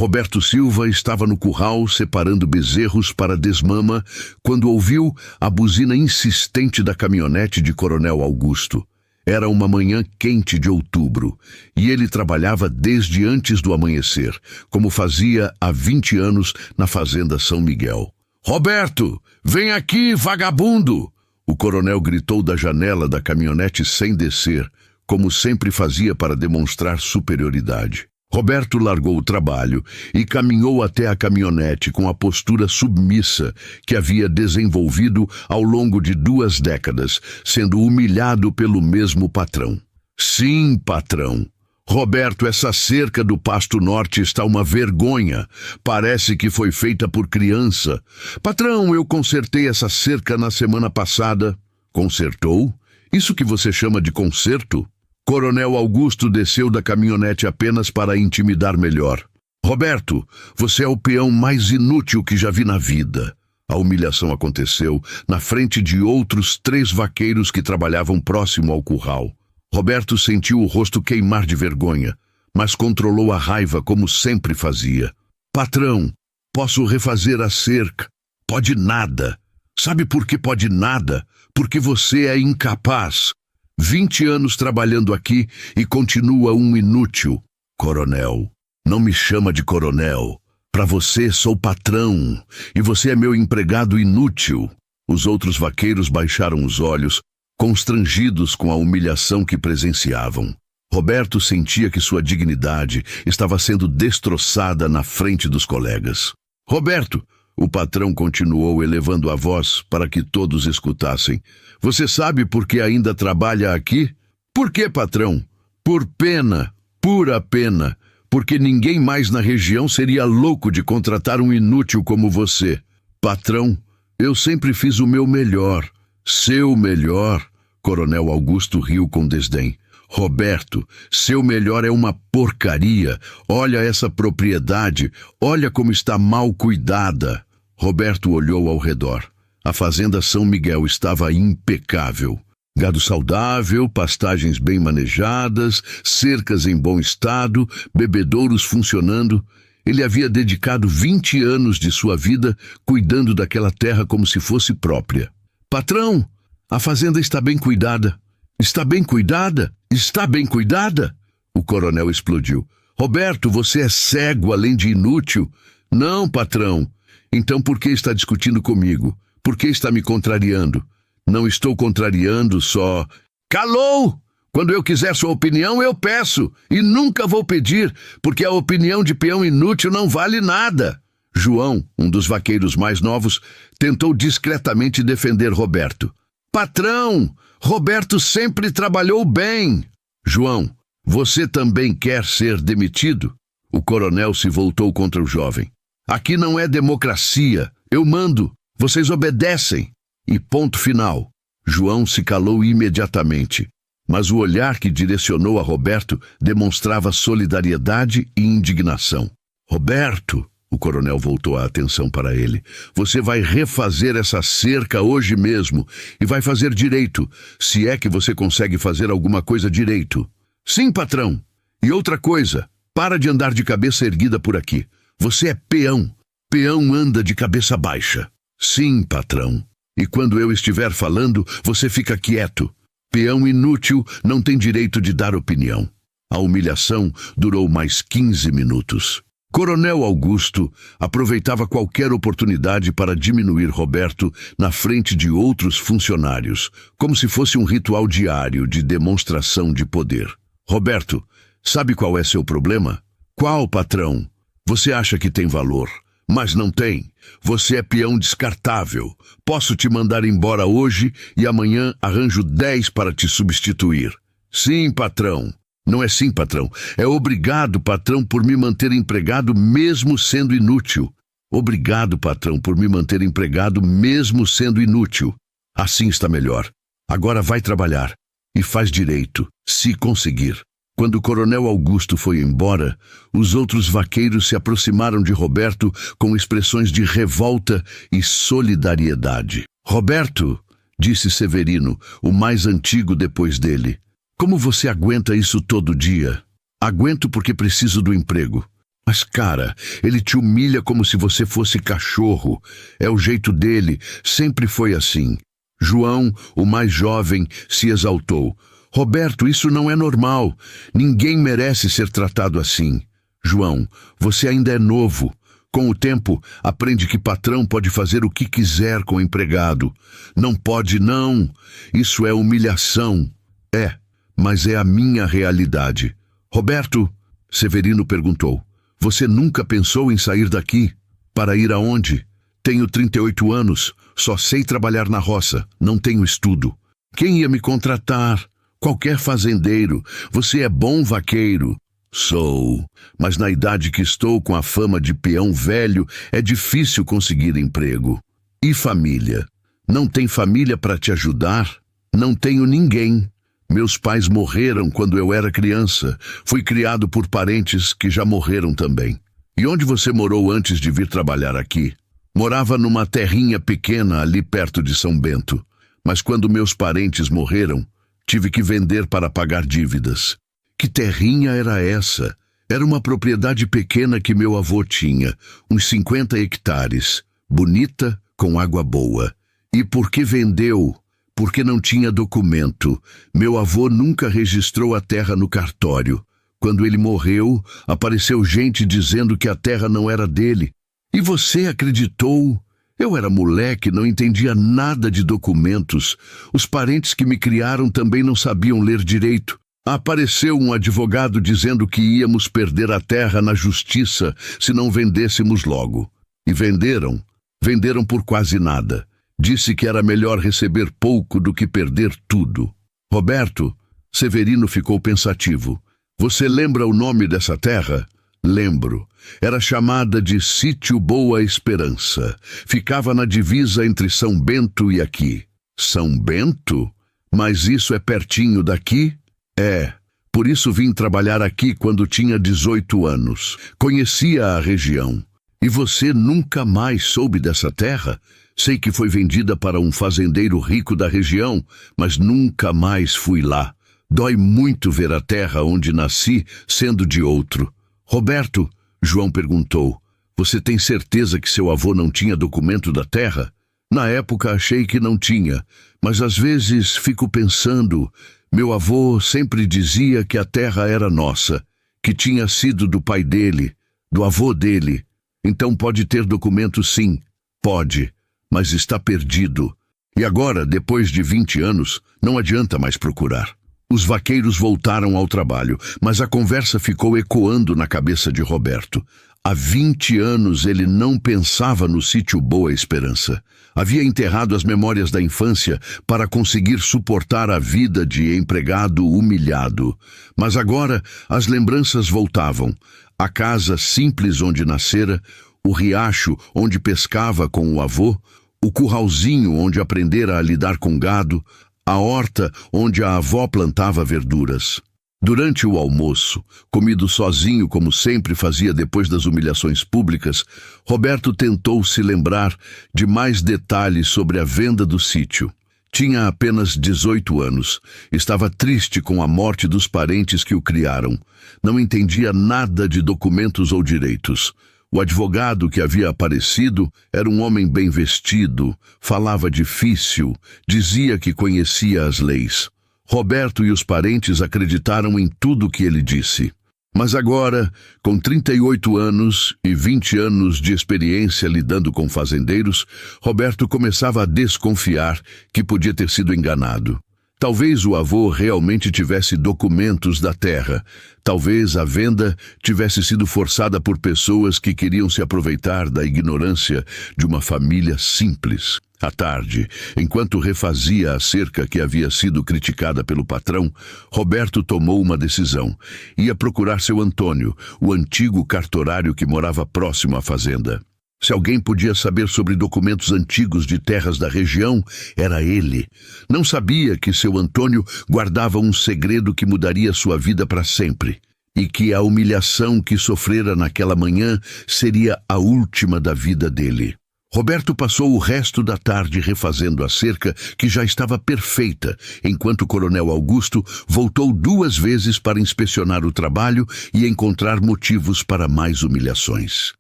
Roberto Silva estava no curral separando bezerros para desmama quando ouviu a buzina insistente da caminhonete de Coronel Augusto. Era uma manhã quente de outubro e ele trabalhava desde antes do amanhecer, como fazia há 20 anos na fazenda São Miguel. «Roberto, vem aqui, vagabundo!» O coronel gritou da janela da caminhonete sem descer, como sempre fazia para demonstrar superioridade. Roberto largou o trabalho e caminhou até a caminhonete com a postura submissa que havia desenvolvido ao longo de 2 décadas, sendo humilhado pelo mesmo patrão. «Sim, patrão. Roberto, essa cerca do Pasto Norte está uma vergonha. Parece que foi feita por criança. Patrão, eu consertei essa cerca na semana passada.» «Consertou? Isso que você chama de conserto?» Coronel Augusto desceu da caminhonete apenas para intimidar melhor. «Roberto, você é o peão mais inútil que já vi na vida.» A humilhação aconteceu na frente de outros 3 vaqueiros que trabalhavam próximo ao curral. Roberto sentiu o rosto queimar de vergonha, mas controlou a raiva como sempre fazia. «Patrão, posso refazer a cerca.» «Pode nada. Sabe por que pode nada? Porque você é incapaz. 20 anos trabalhando aqui e continua um inútil.» «Coronel, não me chama de coronel. Para você sou patrão e você é meu empregado inútil.» Os outros vaqueiros baixaram os olhos, constrangidos com a humilhação que presenciavam. Roberto sentia que sua dignidade estava sendo destroçada na frente dos colegas. «Roberto!» O patrão continuou elevando a voz para que todos escutassem. «Você sabe por que ainda trabalha aqui?» «Por que, patrão?» «Por pena, pura pena, porque ninguém mais na região seria louco de contratar um inútil como você.» «Patrão, eu sempre fiz o meu melhor.» «Seu melhor?» Coronel Augusto riu com desdém. «Roberto, seu melhor é uma porcaria. Olha essa propriedade, olha como está mal cuidada.» Roberto olhou ao redor. A fazenda São Miguel estava impecável. Gado saudável, pastagens bem manejadas, cercas em bom estado, bebedouros funcionando. Ele havia dedicado 20 anos de sua vida cuidando daquela terra como se fosse própria. «Patrão, a fazenda está bem cuidada. Está bem cuidada? Está bem cuidada?» O coronel explodiu. «Roberto, você é cego além de inútil.» «Não, patrão. Então por que está discutindo comigo? Por que está me contrariando?» «Não estou contrariando, só...» «Calou! Quando eu quiser sua opinião, eu peço. E nunca vou pedir, porque a opinião de peão inútil não vale nada.» João, um dos vaqueiros mais novos, tentou discretamente defender Roberto. «Patrão, Roberto sempre trabalhou bem.» «João, você também quer ser demitido?» O coronel se voltou contra o jovem. «Aqui não é democracia. Eu mando. Vocês obedecem. E ponto final.» João se calou imediatamente, mas o olhar que direcionou a Roberto demonstrava solidariedade e indignação. «Roberto!» O coronel voltou a atenção para ele. «Você vai refazer essa cerca hoje mesmo e vai fazer direito, se é que você consegue fazer alguma coisa direito.» «Sim, patrão. E outra coisa, para de andar de cabeça erguida por aqui. Você é peão. Peão anda de cabeça baixa.» «Sim, patrão. E quando eu estiver falando, você fica quieto. Peão inútil não tem direito de dar opinião.» A humilhação durou mais 15 minutos. Coronel Augusto aproveitava qualquer oportunidade para diminuir Roberto na frente de outros funcionários, como se fosse um ritual diário de demonstração de poder. «Roberto, sabe qual é seu problema?» «Qual, patrão?» «Você acha que tem valor, mas não tem. Você é peão descartável. Posso te mandar embora hoje e amanhã arranjo 10 para te substituir.» «Sim, patrão.» «Não é sim, patrão. É obrigado, patrão, por me manter empregado mesmo sendo inútil.» «Obrigado, patrão, por me manter empregado mesmo sendo inútil.» «Assim está melhor. Agora vai trabalhar. E faz direito, se conseguir.» Quando o coronel Augusto foi embora, os outros vaqueiros se aproximaram de Roberto com expressões de revolta e solidariedade. «Roberto», disse Severino, o mais antigo depois dele, «como você aguenta isso todo dia?» «Aguento porque preciso do emprego. Mas, cara, ele te humilha como se você fosse cachorro. É o jeito dele, sempre foi assim. João, o mais jovem, se exaltou. Roberto, isso não é normal. Ninguém merece ser tratado assim. João, você ainda é novo. Com o tempo, aprende que patrão pode fazer o que quiser com o empregado. Não pode, não. Isso é humilhação. É, mas é a minha realidade. Roberto, Severino perguntou, você nunca pensou em sair daqui? Para ir aonde? Tenho 38 anos, só sei trabalhar na roça, não tenho estudo. Quem ia me contratar? Qualquer fazendeiro. Você é bom vaqueiro. Sou, mas na idade que estou com a fama de peão velho, é difícil conseguir emprego. E família? Não tem família para te ajudar? Não tenho ninguém. Meus pais morreram quando eu era criança. Fui criado por parentes que já morreram também. E onde você morou antes de vir trabalhar aqui? Morava numa terrinha pequena ali perto de São Bento. Mas quando meus parentes morreram, tive que vender para pagar dívidas. Que terrinha era essa? Era uma propriedade pequena que meu avô tinha, uns 50 hectares, bonita, com água boa. E por que vendeu? Porque não tinha documento. Meu avô nunca registrou a terra no cartório. Quando ele morreu, apareceu gente dizendo que a terra não era dele. E você acreditou? Eu era moleque, não entendia nada de documentos. Os parentes que me criaram também não sabiam ler direito. Apareceu um advogado dizendo que íamos perder a terra na justiça se não vendêssemos logo. E venderam. Venderam por quase nada. Disse que era melhor receber pouco do que perder tudo. Roberto, Severino ficou pensativo. Você lembra o nome dessa terra? Lembro. Era chamada de Sítio Boa Esperança. Ficava na divisa entre São Bento e aqui. São Bento? Mas isso é pertinho daqui? É. Por isso vim trabalhar aqui quando tinha 18 anos. Conhecia a região. E você nunca mais soube dessa terra? Sei que foi vendida para um fazendeiro rico da região, mas nunca mais fui lá. Dói muito ver a terra onde nasci sendo de outro. Roberto, João perguntou, você tem certeza que seu avô não tinha documento da terra? Na época achei que não tinha, mas às vezes fico pensando, meu avô sempre dizia que a terra era nossa, que tinha sido do pai dele, do avô dele. Então pode ter documento sim, pode, mas está perdido. E agora, depois de 20 anos, não adianta mais procurar. Os vaqueiros voltaram ao trabalho, mas a conversa ficou ecoando na cabeça de Roberto. Há 20 anos ele não pensava no sítio Boa Esperança. Havia enterrado as memórias da infância para conseguir suportar a vida de empregado humilhado. Mas agora as lembranças voltavam. A casa simples onde nascera, o riacho onde pescava com o avô, o curralzinho onde aprendera a lidar com gado, a horta onde a avó plantava verduras. Durante o almoço, comido sozinho como sempre fazia depois das humilhações públicas, Roberto tentou se lembrar de mais detalhes sobre a venda do sítio. Tinha apenas 18 anos. Estava triste com a morte dos parentes que o criaram. Não entendia nada de documentos ou direitos. O advogado que havia aparecido era um homem bem vestido, falava difícil, dizia que conhecia as leis. Roberto e os parentes acreditaram em tudo que ele disse. Mas agora, com 38 anos e 20 anos de experiência lidando com fazendeiros, Roberto começava a desconfiar que podia ter sido enganado. Talvez o avô realmente tivesse documentos da terra. Talvez a venda tivesse sido forçada por pessoas que queriam se aproveitar da ignorância de uma família simples. À tarde, enquanto refazia a cerca que havia sido criticada pelo patrão, Roberto tomou uma decisão. Ia procurar seu Antônio, o antigo cartorário que morava próximo à fazenda. Se alguém podia saber sobre documentos antigos de terras da região, era ele. Não sabia que seu Antônio guardava um segredo que mudaria sua vida para sempre, e que a humilhação que sofrera naquela manhã seria a última da vida dele. Roberto passou o resto da tarde refazendo a cerca, que já estava perfeita, enquanto o coronel Augusto voltou 2 vezes para inspecionar o trabalho e encontrar motivos para mais humilhações.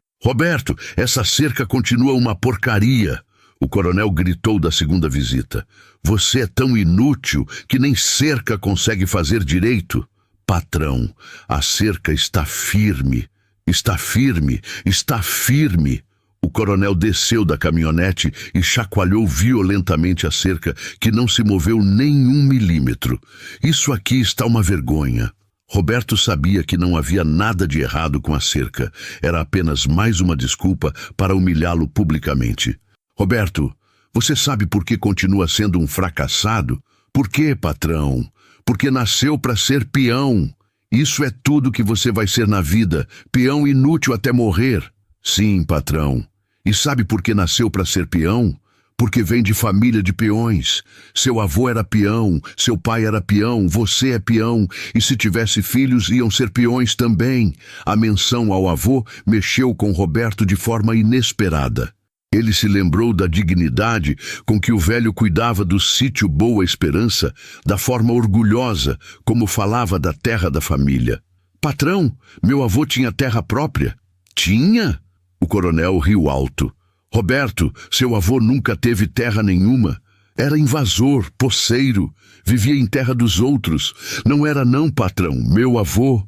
Roberto, essa cerca continua uma porcaria. O coronel gritou da segunda visita. Você é tão inútil que nem cerca consegue fazer direito. Patrão, a cerca está firme. Está firme, está firme. O coronel desceu da caminhonete e chacoalhou violentamente a cerca, que não se moveu nem 1 milímetro. Isso aqui está uma vergonha. Roberto sabia que não havia nada de errado com a cerca. Era apenas mais uma desculpa para humilhá-lo publicamente. Roberto, você sabe por que continua sendo um fracassado? Por quê, patrão? Porque nasceu para ser peão. Isso é tudo que você vai ser na vida, peão inútil até morrer. Sim, patrão. E sabe por que nasceu para ser peão? Porque vem de família de peões. Seu avô era peão, seu pai era peão, você é peão, e se tivesse filhos iam ser peões também. A menção ao avô mexeu com Roberto de forma inesperada. Ele se lembrou da dignidade com que o velho cuidava do sítio Boa Esperança, da forma orgulhosa como falava da terra da família. Patrão, meu avô tinha terra própria. Tinha? O coronel riu alto. Roberto, seu avô nunca teve terra nenhuma. Era invasor, poceiro, vivia em terra dos outros. Não era não, patrão, meu avô.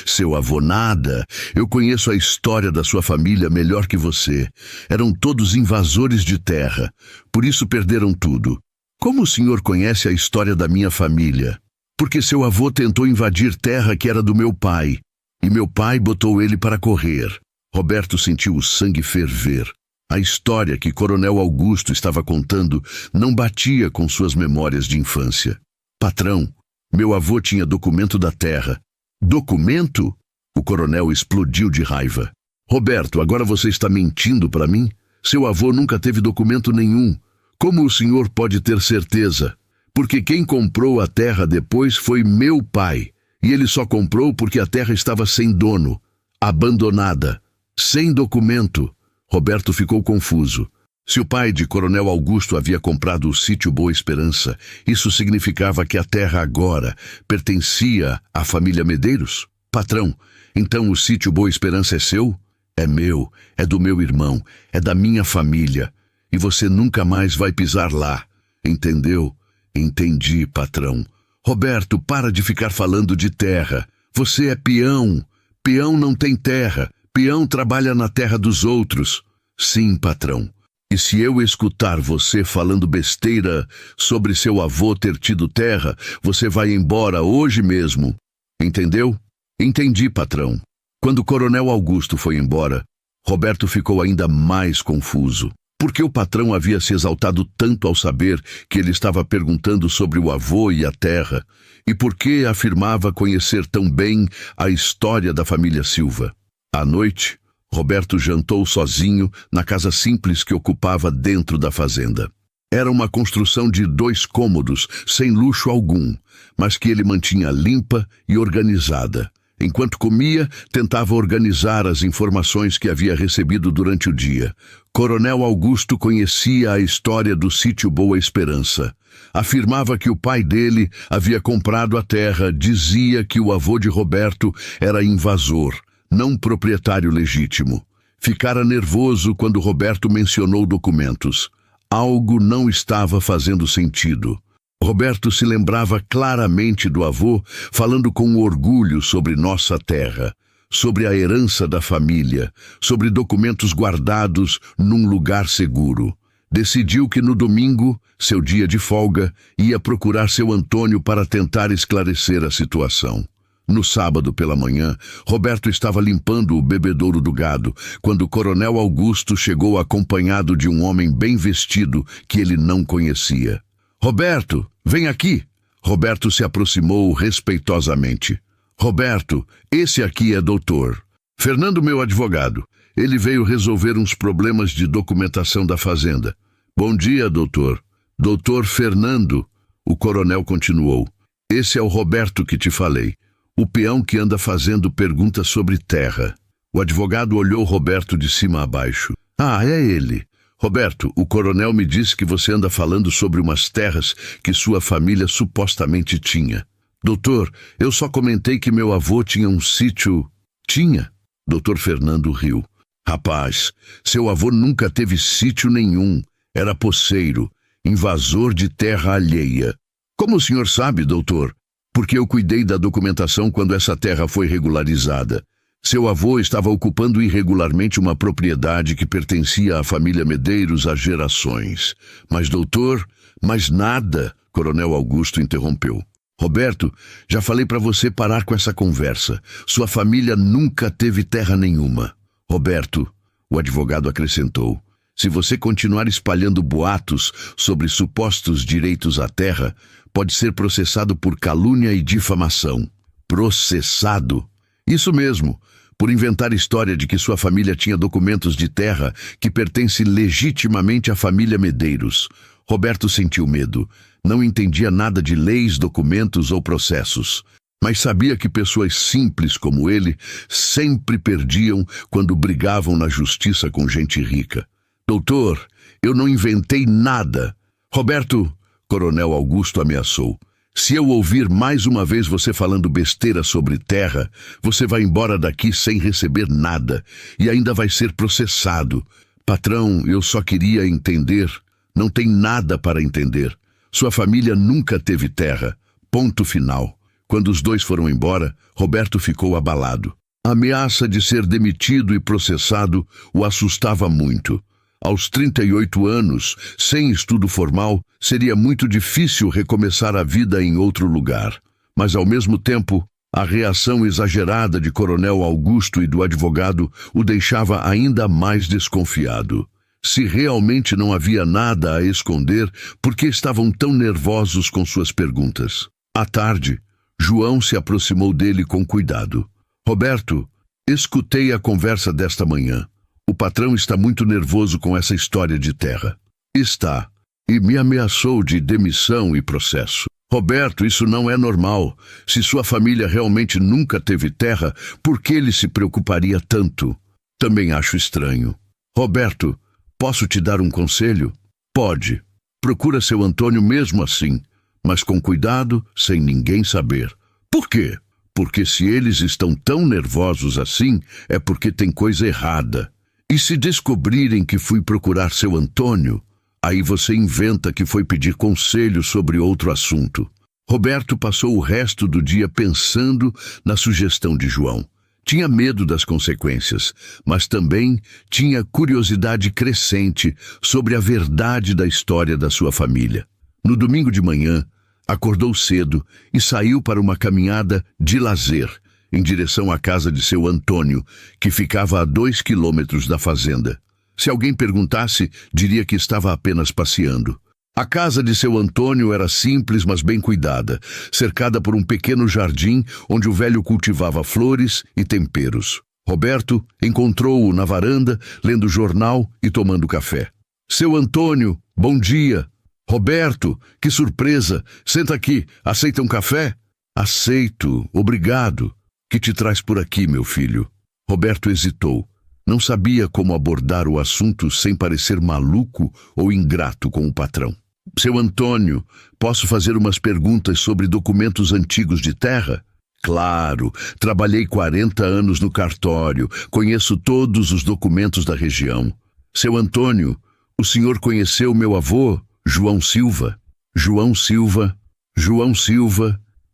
Seu avô nada. Eu conheço a história da sua família melhor que você. Eram todos invasores de terra. Por isso perderam tudo. Como o senhor conhece a história da minha família? Porque seu avô tentou invadir terra que era do meu pai. E meu pai botou ele para correr. Roberto sentiu o sangue ferver. A história que Coronel Augusto estava contando não batia com suas memórias de infância. Patrão, meu avô tinha documento da terra. Documento? O coronel explodiu de raiva. Roberto, agora você está mentindo para mim? Seu avô nunca teve documento nenhum. Como o senhor pode ter certeza? Porque quem comprou a terra depois foi meu pai. E ele só comprou porque a terra estava sem dono, abandonada, sem documento. Roberto ficou confuso. Se o pai de Coronel Augusto havia comprado o sítio Boa Esperança, isso significava que a terra agora pertencia à família Medeiros? Patrão, então o sítio Boa Esperança é seu? É meu, é do meu irmão, é da minha família. E você nunca mais vai pisar lá. Entendeu? Entendi, patrão. Roberto, para de ficar falando de terra. Você é peão. Peão não tem terra. Peão trabalha na terra dos outros. Sim, patrão. E se eu escutar você falando besteira sobre seu avô ter tido terra, você vai embora hoje mesmo. Entendeu? Entendi, patrão. Quando o Coronel Augusto foi embora, Roberto ficou ainda mais confuso. Por que o patrão havia se exaltado tanto ao saber que ele estava perguntando sobre o avô e a terra? E por que afirmava conhecer tão bem a história da família Silva? À noite, Roberto jantou sozinho na casa simples que ocupava dentro da fazenda. Era uma construção de 2 cômodos, sem luxo algum, mas que ele mantinha limpa e organizada. Enquanto comia, tentava organizar as informações que havia recebido durante o dia. Coronel Augusto conhecia a história do sítio Boa Esperança. Afirmava que o pai dele havia comprado a terra, dizia que o avô de Roberto era invasor, não proprietário legítimo. Ficara nervoso quando Roberto mencionou documentos. Algo não estava fazendo sentido. Roberto se lembrava claramente do avô, falando com orgulho sobre nossa terra, sobre a herança da família, sobre documentos guardados num lugar seguro. Decidiu que no domingo, seu dia de folga, ia procurar seu Antônio para tentar esclarecer a situação. No sábado pela manhã, Roberto estava limpando o bebedouro do gado, quando o Coronel Augusto chegou acompanhado de um homem bem vestido que ele não conhecia. Roberto, vem aqui! Roberto se aproximou respeitosamente. Roberto, esse aqui é doutor. Fernando, meu advogado. Ele veio resolver uns problemas de documentação da fazenda. Bom dia, doutor. Doutor Fernando, o coronel continuou. Esse é o Roberto que te falei. O peão que anda fazendo perguntas sobre terra. O advogado olhou Roberto de cima a baixo. Ah, é ele. Roberto, o coronel me disse que você anda falando sobre umas terras que sua família supostamente tinha. Doutor, eu só comentei que meu avô tinha um sítio... Tinha? Doutor Fernando riu. Rapaz, seu avô nunca teve sítio nenhum. Era poceiro, invasor de terra alheia. Como o senhor sabe, doutor? Porque eu cuidei da documentação quando essa terra foi regularizada. Seu avô estava ocupando irregularmente uma propriedade que pertencia à família Medeiros há gerações. Mas, doutor, mais nada, Coronel Augusto interrompeu. Roberto, já falei para você parar com essa conversa. Sua família nunca teve terra nenhuma. Roberto, o advogado acrescentou, se você continuar espalhando boatos sobre supostos direitos à terra, pode ser processado por calúnia e difamação. Processado? Isso mesmo, por inventar história de que sua família tinha documentos de terra que pertencem legitimamente à família Medeiros. Roberto sentiu medo. Não entendia nada de leis, documentos ou processos. Mas sabia que pessoas simples como ele sempre perdiam quando brigavam na justiça com gente rica. Doutor, eu não inventei nada. Roberto, Coronel Augusto ameaçou. Se eu ouvir mais uma vez você falando besteira sobre terra, você vai embora daqui sem receber nada e ainda vai ser processado. Patrão, eu só queria entender. Não tem nada para entender. Sua família nunca teve terra. Ponto final. Quando os dois foram embora, Roberto ficou abalado. A ameaça de ser demitido e processado o assustava muito. Aos 38 anos, sem estudo formal, seria muito difícil recomeçar a vida em outro lugar. Mas, ao mesmo tempo, a reação exagerada de Coronel Augusto e do advogado o deixava ainda mais desconfiado. Se realmente não havia nada a esconder, por que estavam tão nervosos com suas perguntas? À tarde, João se aproximou dele com cuidado. Roberto, escutei a conversa desta manhã. O patrão está muito nervoso com essa história de terra. Está. E me ameaçou de demissão e processo. Roberto, isso não é normal. Se sua família realmente nunca teve terra, por que ele se preocuparia tanto? Também acho estranho. Roberto, posso te dar um conselho? Pode. Procura seu Antônio mesmo assim, mas com cuidado, sem ninguém saber. Por quê? Porque se eles estão tão nervosos assim, é porque tem coisa errada. E se descobrirem que fui procurar seu Antônio, aí você inventa que foi pedir conselho sobre outro assunto. Roberto passou o resto do dia pensando na sugestão de João. Tinha medo das consequências, mas também tinha curiosidade crescente sobre a verdade da história da sua família. No domingo de manhã, acordou cedo e saiu para uma caminhada de lazer, em direção à casa de seu Antônio, que ficava a 2 quilômetros da fazenda. Se alguém perguntasse, diria que estava apenas passeando. A casa de seu Antônio era simples, mas bem cuidada, cercada por um pequeno jardim onde o velho cultivava flores e temperos. Roberto encontrou-o na varanda, lendo jornal e tomando café. Seu Antônio, bom dia. Roberto, que surpresa. Senta aqui, aceita um café? Aceito, obrigado. Que te traz por aqui, meu filho? Roberto hesitou. Não sabia como abordar o assunto sem parecer maluco ou ingrato com o patrão. Seu Antônio, posso fazer umas perguntas sobre documentos antigos de terra? Claro, trabalhei 40 anos no cartório, conheço todos os documentos da região. Seu Antônio, o senhor conheceu meu avô, João Silva? João Silva.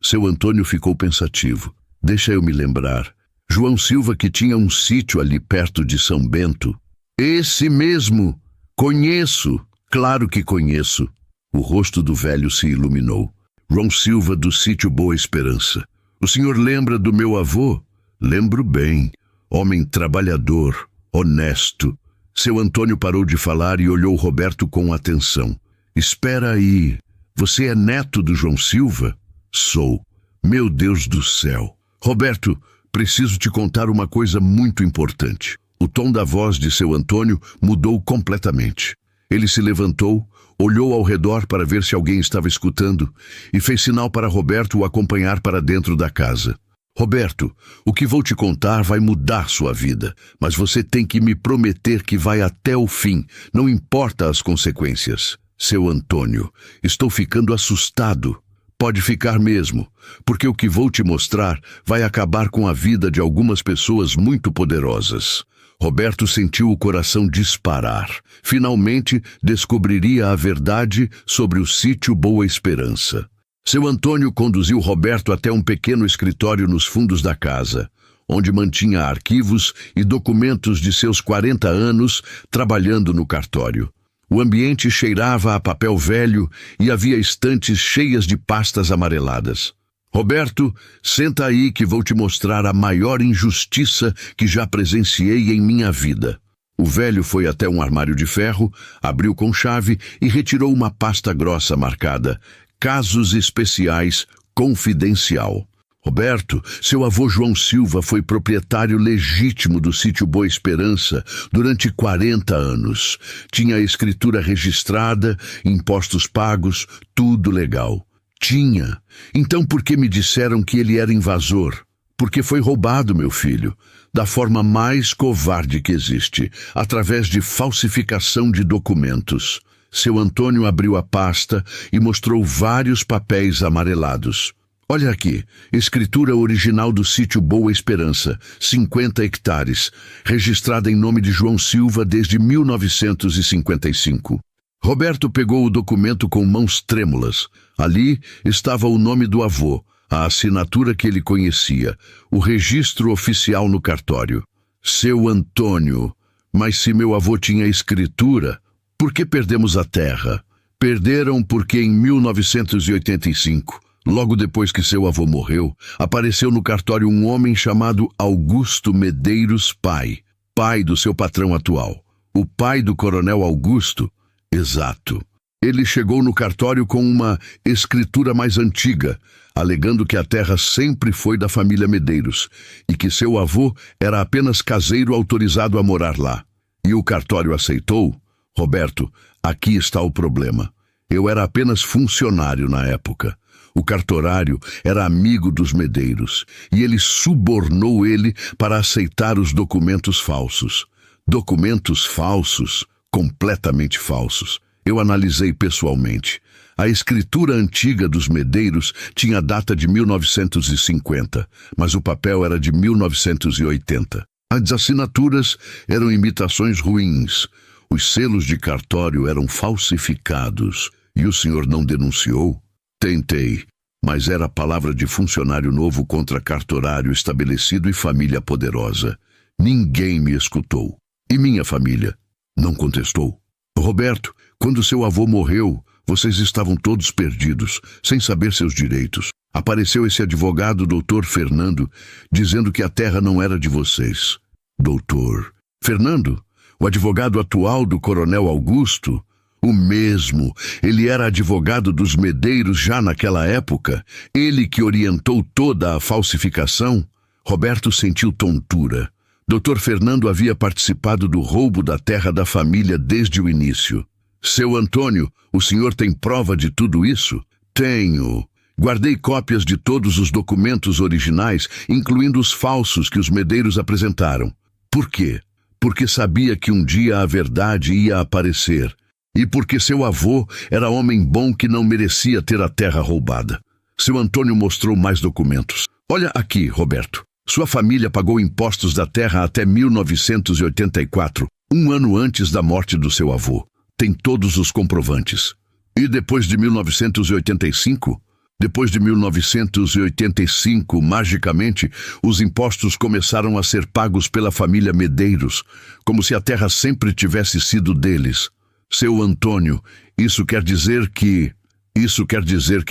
Seu Antônio ficou pensativo. Deixa eu me lembrar. João Silva que tinha um sítio ali perto de São Bento. Esse mesmo. Conheço. Claro que conheço. O rosto do velho se iluminou. João Silva do sítio Boa Esperança. O senhor lembra do meu avô? Lembro bem. Homem trabalhador, honesto. Seu Antônio parou de falar e olhou Roberto com atenção. Espera aí. Você é neto do João Silva? Sou. Meu Deus do céu. Roberto, preciso te contar uma coisa muito importante. O tom da voz de seu Antônio mudou completamente. Ele se levantou, olhou ao redor para ver se alguém estava escutando e fez sinal para Roberto o acompanhar para dentro da casa. Roberto, o que vou te contar vai mudar sua vida, mas você tem que me prometer que vai até o fim, não importa as consequências. Seu Antônio, estou ficando assustado. Pode ficar mesmo, porque o que vou te mostrar vai acabar com a vida de algumas pessoas muito poderosas. Roberto sentiu o coração disparar. Finalmente, descobriria a verdade sobre o sítio Boa Esperança. Seu Antônio conduziu Roberto até um pequeno escritório nos fundos da casa, onde mantinha arquivos e documentos de seus 40 anos trabalhando no cartório. O ambiente cheirava a papel velho e havia estantes cheias de pastas amareladas. Roberto, senta aí que vou te mostrar a maior injustiça que já presenciei em minha vida. O velho foi até um armário de ferro, abriu com chave e retirou uma pasta grossa marcada Casos Especiais, Confidencial. Roberto, seu avô João Silva foi proprietário legítimo do sítio Boa Esperança durante 40 anos. Tinha a escritura registrada, impostos pagos, tudo legal. Tinha. Então por que me disseram que ele era invasor? Porque foi roubado, meu filho, da forma mais covarde que existe, através de falsificação de documentos. Seu Antônio abriu a pasta e mostrou vários papéis amarelados. Olha aqui, escritura original do sítio Boa Esperança, 50 hectares, registrada em nome de João Silva desde 1955. Roberto pegou o documento com mãos trêmulas. Ali estava o nome do avô, a assinatura que ele conhecia, o registro oficial no cartório. Seu Antônio, mas se meu avô tinha escritura, por que perdemos a terra? Perderam porque em 1985... logo depois que seu avô morreu, apareceu no cartório um homem chamado Augusto Medeiros Pai, pai do seu patrão atual. O pai do coronel Augusto? Exato. Ele chegou no cartório com uma escritura mais antiga, alegando que a terra sempre foi da família Medeiros e que seu avô era apenas caseiro autorizado a morar lá. E o cartório aceitou? Roberto, aqui está o problema. Eu era apenas funcionário na época. O cartorário era amigo dos Medeiros e ele subornou ele para aceitar os documentos falsos. Documentos falsos, completamente falsos. Eu analisei pessoalmente. A escritura antiga dos Medeiros tinha data de 1950, mas o papel era de 1980. As assinaturas eram imitações ruins. Os selos de cartório eram falsificados. E o senhor não denunciou? Tentei, mas era a palavra de funcionário novo contra cartorário estabelecido e família poderosa. Ninguém me escutou. E minha família não contestou. Roberto, quando seu avô morreu, vocês estavam todos perdidos, sem saber seus direitos. Apareceu esse advogado, doutor Fernando, dizendo que a terra não era de vocês. Doutor Fernando? O advogado atual do coronel Augusto? O mesmo. Ele era advogado dos Medeiros já naquela época. Ele que orientou toda a falsificação. Roberto sentiu tontura. Dr. Fernando havia participado do roubo da terra da família desde o início. Seu Antônio, o senhor tem prova de tudo isso? Tenho. Guardei cópias de todos os documentos originais, incluindo os falsos que os Medeiros apresentaram. Por quê? Porque sabia que um dia a verdade ia aparecer. E porque seu avô era homem bom que não merecia ter a terra roubada. Seu Antônio mostrou mais documentos. Olha aqui, Roberto. Sua família pagou impostos da terra até 1984, um ano antes da morte do seu avô. Tem todos os comprovantes. E depois de 1985? Depois de 1985, magicamente, os impostos começaram a ser pagos pela família Medeiros, como se a terra sempre tivesse sido deles. Seu Antônio, isso quer dizer que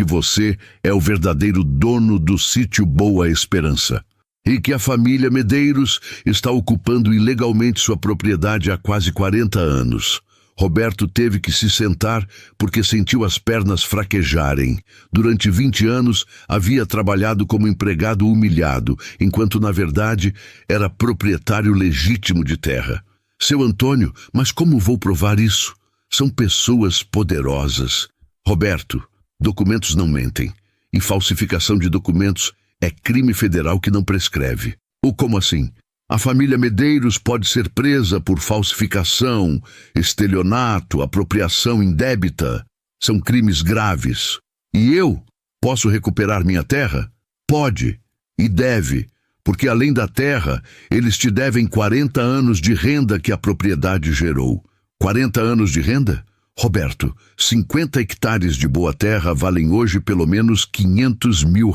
você é o verdadeiro dono do sítio Boa Esperança. E que a família Medeiros está ocupando ilegalmente sua propriedade há quase 40 anos. Roberto teve que se sentar porque sentiu as pernas fraquejarem. Durante 20 anos havia trabalhado como empregado humilhado, enquanto na verdade era proprietário legítimo de terra. Seu Antônio, mas como vou provar isso? São pessoas poderosas. Roberto, documentos não mentem. E falsificação de documentos É crime federal que não prescreve. Ou como assim? A família Medeiros pode ser presa por falsificação, estelionato, apropriação indébita. São crimes graves. E eu posso recuperar minha terra? Pode e deve, porque além da terra, eles te devem 40 anos de renda que a propriedade gerou. 40 anos de renda? Roberto, 50 hectares de boa terra valem hoje pelo menos R$500 mil.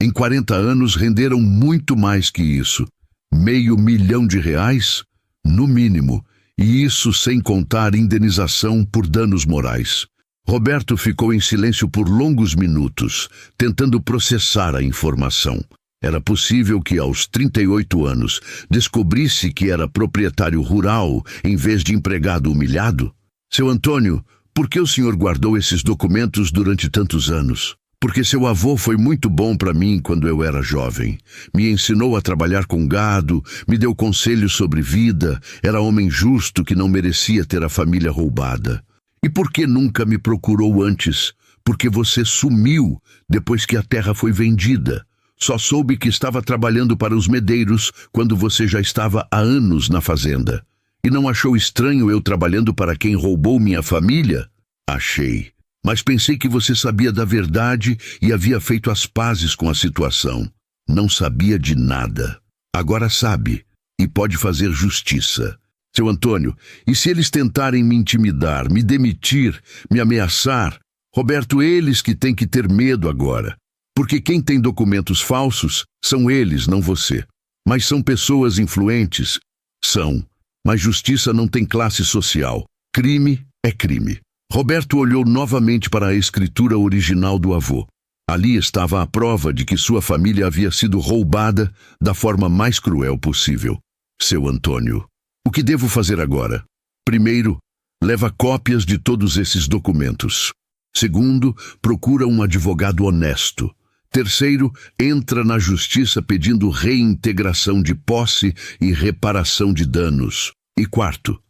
Em 40 anos renderam muito mais que isso. R$500 mil? No mínimo, e isso sem contar indenização por danos morais. Roberto ficou em silêncio por longos minutos, tentando processar a informação. Era possível que aos 38 anos descobrisse que era proprietário rural em vez de empregado humilhado? Seu Antônio, por que o senhor guardou esses documentos durante tantos anos? Porque seu avô foi muito bom para mim quando eu era jovem. Me ensinou a trabalhar com gado, me deu conselhos sobre vida, era homem justo que não merecia ter a família roubada. E por que nunca me procurou antes? Porque você sumiu depois que a terra foi vendida. Só soube que estava trabalhando para os Medeiros quando você já estava há anos na fazenda. E não achou estranho eu trabalhando para quem roubou minha família? Achei. Mas pensei que você sabia da verdade e havia feito as pazes com a situação. Não sabia de nada. Agora sabe e pode fazer justiça. Seu Antônio, e se eles tentarem me intimidar, me demitir, me ameaçar? Roberto, eles que têm que ter medo agora. Porque quem tem documentos falsos são eles, não você. Mas são pessoas influentes? São. Mas justiça não tem classe social. Crime é crime. Roberto olhou novamente para a escritura original do avô. Ali estava a prova de que sua família havia sido roubada da forma mais cruel possível. Seu Antônio, o que devo fazer agora? Primeiro, leva cópias de todos esses documentos. Segundo, procura um advogado honesto. Terceiro, entra na justiça pedindo reintegração de posse e reparação de danos. E quarto,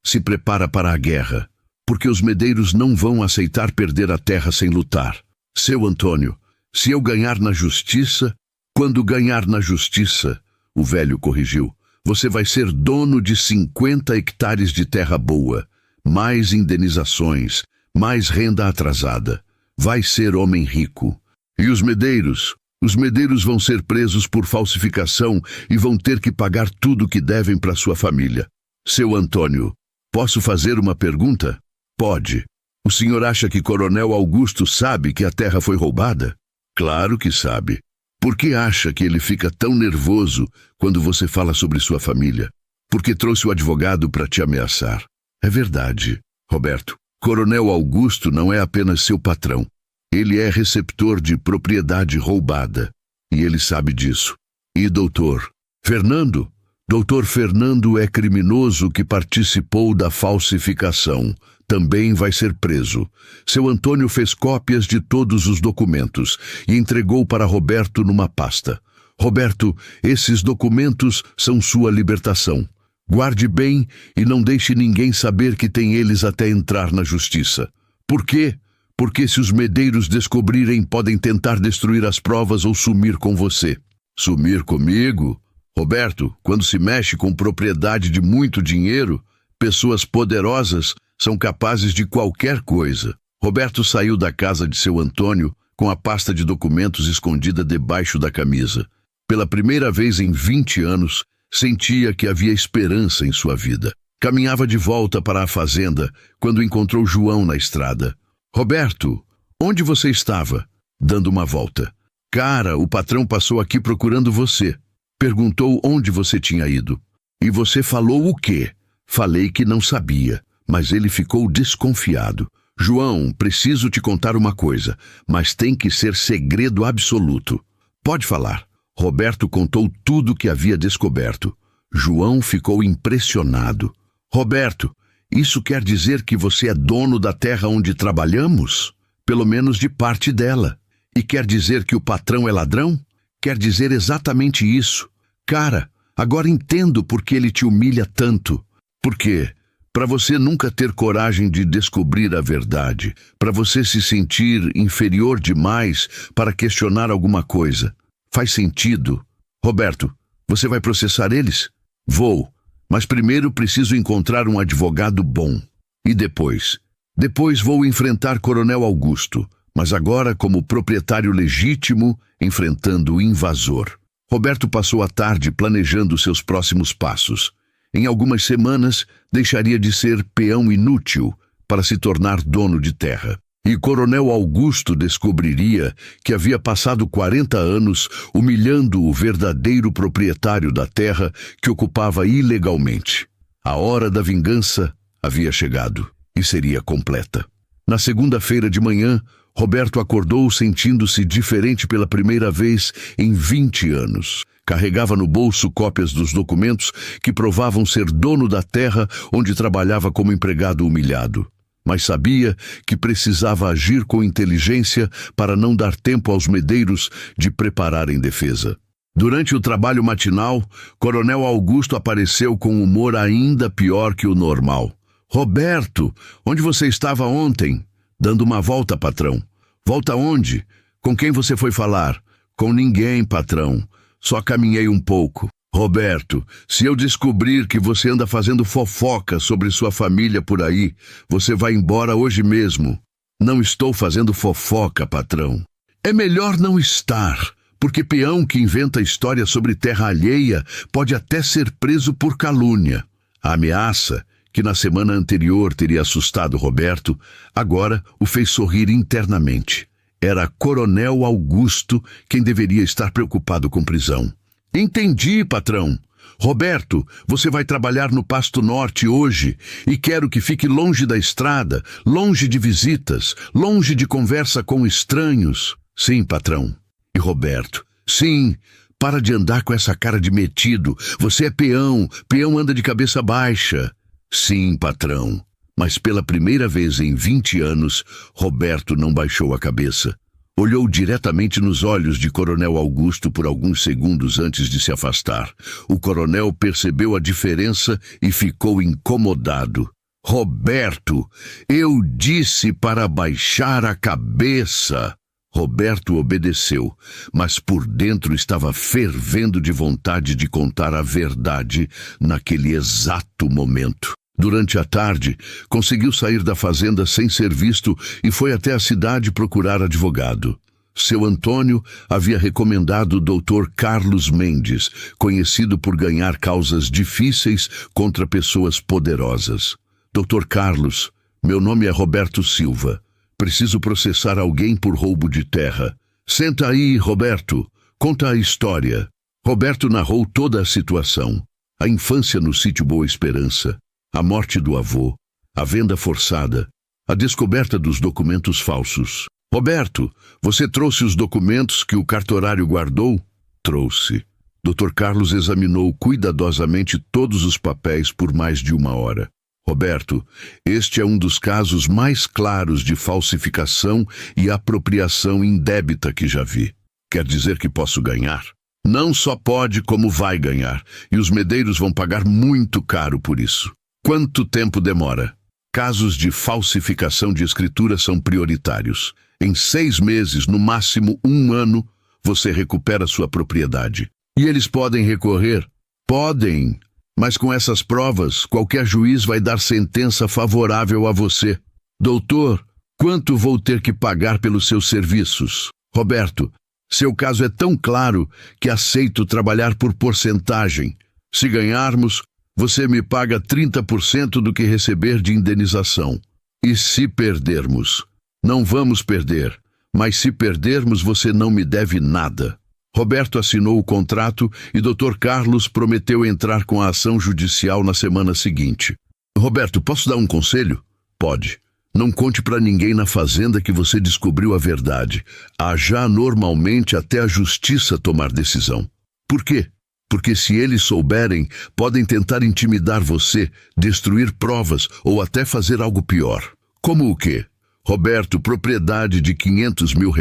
se prepara para a guerra, porque os Medeiros não vão aceitar perder a terra sem lutar. Seu Antônio, se eu ganhar na justiça, quando ganhar na justiça, o velho corrigiu, você vai ser dono de 50 hectares de terra boa, mais indenizações, mais renda atrasada. Vai ser homem rico. E os Medeiros? Os Medeiros vão ser presos por falsificação e vão ter que pagar tudo o que devem para sua família. Seu Antônio, posso fazer uma pergunta? Pode. O senhor acha que Coronel Augusto sabe que a terra foi roubada? Claro que sabe. Por que acha que ele fica tão nervoso quando você fala sobre sua família? Porque trouxe o advogado para te ameaçar. É verdade, Roberto. Coronel Augusto não é apenas seu patrão. Ele é receptor de propriedade roubada. E ele sabe disso. E doutor Fernando? Doutor Fernando é criminoso que participou da falsificação. Também vai ser preso. Seu Antônio fez cópias de todos os documentos e entregou para Roberto numa pasta. Roberto, esses documentos são sua libertação. Guarde bem e não deixe ninguém saber que tem eles até entrar na justiça. Por quê? Porque se os Medeiros descobrirem, podem tentar destruir as provas ou sumir com você. Sumir comigo? Roberto, quando se mexe com propriedade de muito dinheiro, pessoas poderosas são capazes de qualquer coisa. Roberto saiu da casa de seu Antônio com a pasta de documentos escondida debaixo da camisa. Pela primeira vez em 20 anos, sentia que havia esperança em sua vida. Caminhava de volta para a fazenda quando encontrou João na estrada. Roberto, onde você estava? Dando uma volta. Cara, o patrão passou aqui procurando você. Perguntou onde você tinha ido. E você falou o quê? Falei que não sabia, mas ele ficou desconfiado. João, preciso te contar uma coisa, mas tem que ser segredo absoluto. Pode falar. Roberto contou tudo o que havia descoberto. João ficou impressionado. Roberto, isso quer dizer que você é dono da terra onde trabalhamos? Pelo menos de parte dela. E quer dizer que o patrão é ladrão? Quer dizer exatamente isso. Cara, agora entendo por que ele te humilha tanto. Por quê? para você nunca ter coragem de descobrir a verdade, para você se sentir inferior demais para questionar alguma coisa. Faz sentido? Roberto, você vai processar eles? Vou, mas primeiro preciso encontrar um advogado bom. E depois? Depois vou enfrentar Coronel Augusto, mas agora como proprietário legítimo, enfrentando o invasor. Roberto passou a tarde planejando seus próximos passos. Em algumas semanas, deixaria de ser peão inútil para se tornar dono de terra. E Coronel Augusto descobriria que havia passado 40 anos humilhando o verdadeiro proprietário da terra que ocupava ilegalmente. A hora da vingança havia chegado e seria completa. Na segunda-feira de manhã, Roberto acordou sentindo-se diferente pela primeira vez em 20 anos. Carregava no bolso cópias dos documentos que provavam ser dono da terra onde trabalhava como empregado humilhado. Mas sabia que precisava agir com inteligência para não dar tempo aos medeiros de prepararem defesa. Durante o trabalho matinal, Coronel Augusto apareceu com humor ainda pior que o normal. Roberto, onde você estava ontem? Dando uma volta, patrão. Volta onde? Com quem você foi falar? Com ninguém, patrão. Só caminhei um pouco. Roberto, se eu descobrir que você anda fazendo fofoca sobre sua família por aí, você vai embora hoje mesmo. Não estou fazendo fofoca, patrão. É melhor não estar, porque peão que inventa história sobre terra alheia pode até ser preso por calúnia. A ameaça, que na semana anterior teria assustado Roberto, agora o fez sorrir internamente. Era Coronel Augusto quem deveria estar preocupado com prisão. Entendi, patrão. Roberto, você vai trabalhar no Pasto Norte hoje e quero que fique longe da estrada, longe de visitas, longe de conversa com estranhos. Sim, patrão. E Roberto, sim, para de andar com essa cara de metido. Você é peão, peão anda de cabeça baixa. Sim, patrão. Mas pela primeira vez em 20 anos, Roberto não baixou a cabeça. Olhou diretamente nos olhos de Coronel Augusto por alguns segundos antes de se afastar. O coronel percebeu a diferença e ficou incomodado. Roberto, eu disse para baixar a cabeça. Roberto obedeceu, mas por dentro estava fervendo de vontade de contar a verdade naquele exato momento. Durante a tarde, conseguiu sair da fazenda sem ser visto e foi até a cidade procurar advogado. Seu Antônio havia recomendado o Dr. Carlos Mendes, conhecido por ganhar causas difíceis contra pessoas poderosas. Dr. Carlos, meu nome é Roberto Silva. Preciso processar alguém por roubo de terra. Senta aí, Roberto. Conta a história. Roberto narrou toda a situação. A infância no sítio Boa Esperança. A morte do avô, a venda forçada, a descoberta dos documentos falsos. Roberto, você trouxe os documentos que o cartorário guardou? Trouxe. Dr. Carlos examinou cuidadosamente todos os papéis por mais de 1 hora. Roberto, este é um dos casos mais claros de falsificação e apropriação indébita que já vi. Quer dizer que posso ganhar? Não só pode, como vai ganhar, e os medeiros vão pagar muito caro por isso. Quanto tempo demora? Casos de falsificação de escritura são prioritários. Em 6 meses, no máximo 1 ano, você recupera sua propriedade. E eles podem recorrer? Podem, mas com essas provas, qualquer juiz vai dar sentença favorável a você. Doutor, quanto vou ter que pagar pelos seus serviços? Roberto, seu caso é tão claro que aceito trabalhar por porcentagem. Se ganharmos, você me paga 30% do que receber de indenização. E se perdermos? Não vamos perder, mas se perdermos você não me deve nada. Roberto assinou o contrato e Dr. Carlos prometeu entrar com a ação judicial na semana seguinte. Roberto, posso dar um conselho? Pode. Não conte para ninguém na fazenda que você descobriu a verdade. Haja normalmente até a justiça tomar decisão. Por quê? Porque se eles souberem, podem tentar intimidar você, destruir provas ou até fazer algo pior. Como o quê? Roberto, propriedade de R$500 mil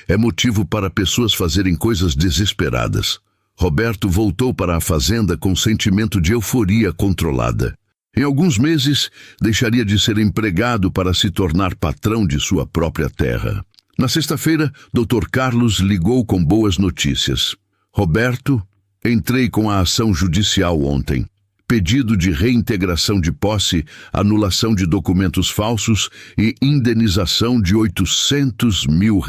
é motivo para pessoas fazerem coisas desesperadas. Roberto voltou para a fazenda com sentimento de euforia controlada. Em alguns meses, deixaria de ser empregado para se tornar patrão de sua própria terra. Na sexta-feira, Dr. Carlos ligou com boas notícias. Roberto, entrei com a ação judicial ontem. Pedido de reintegração de posse, anulação de documentos falsos e indenização de R$800 mil.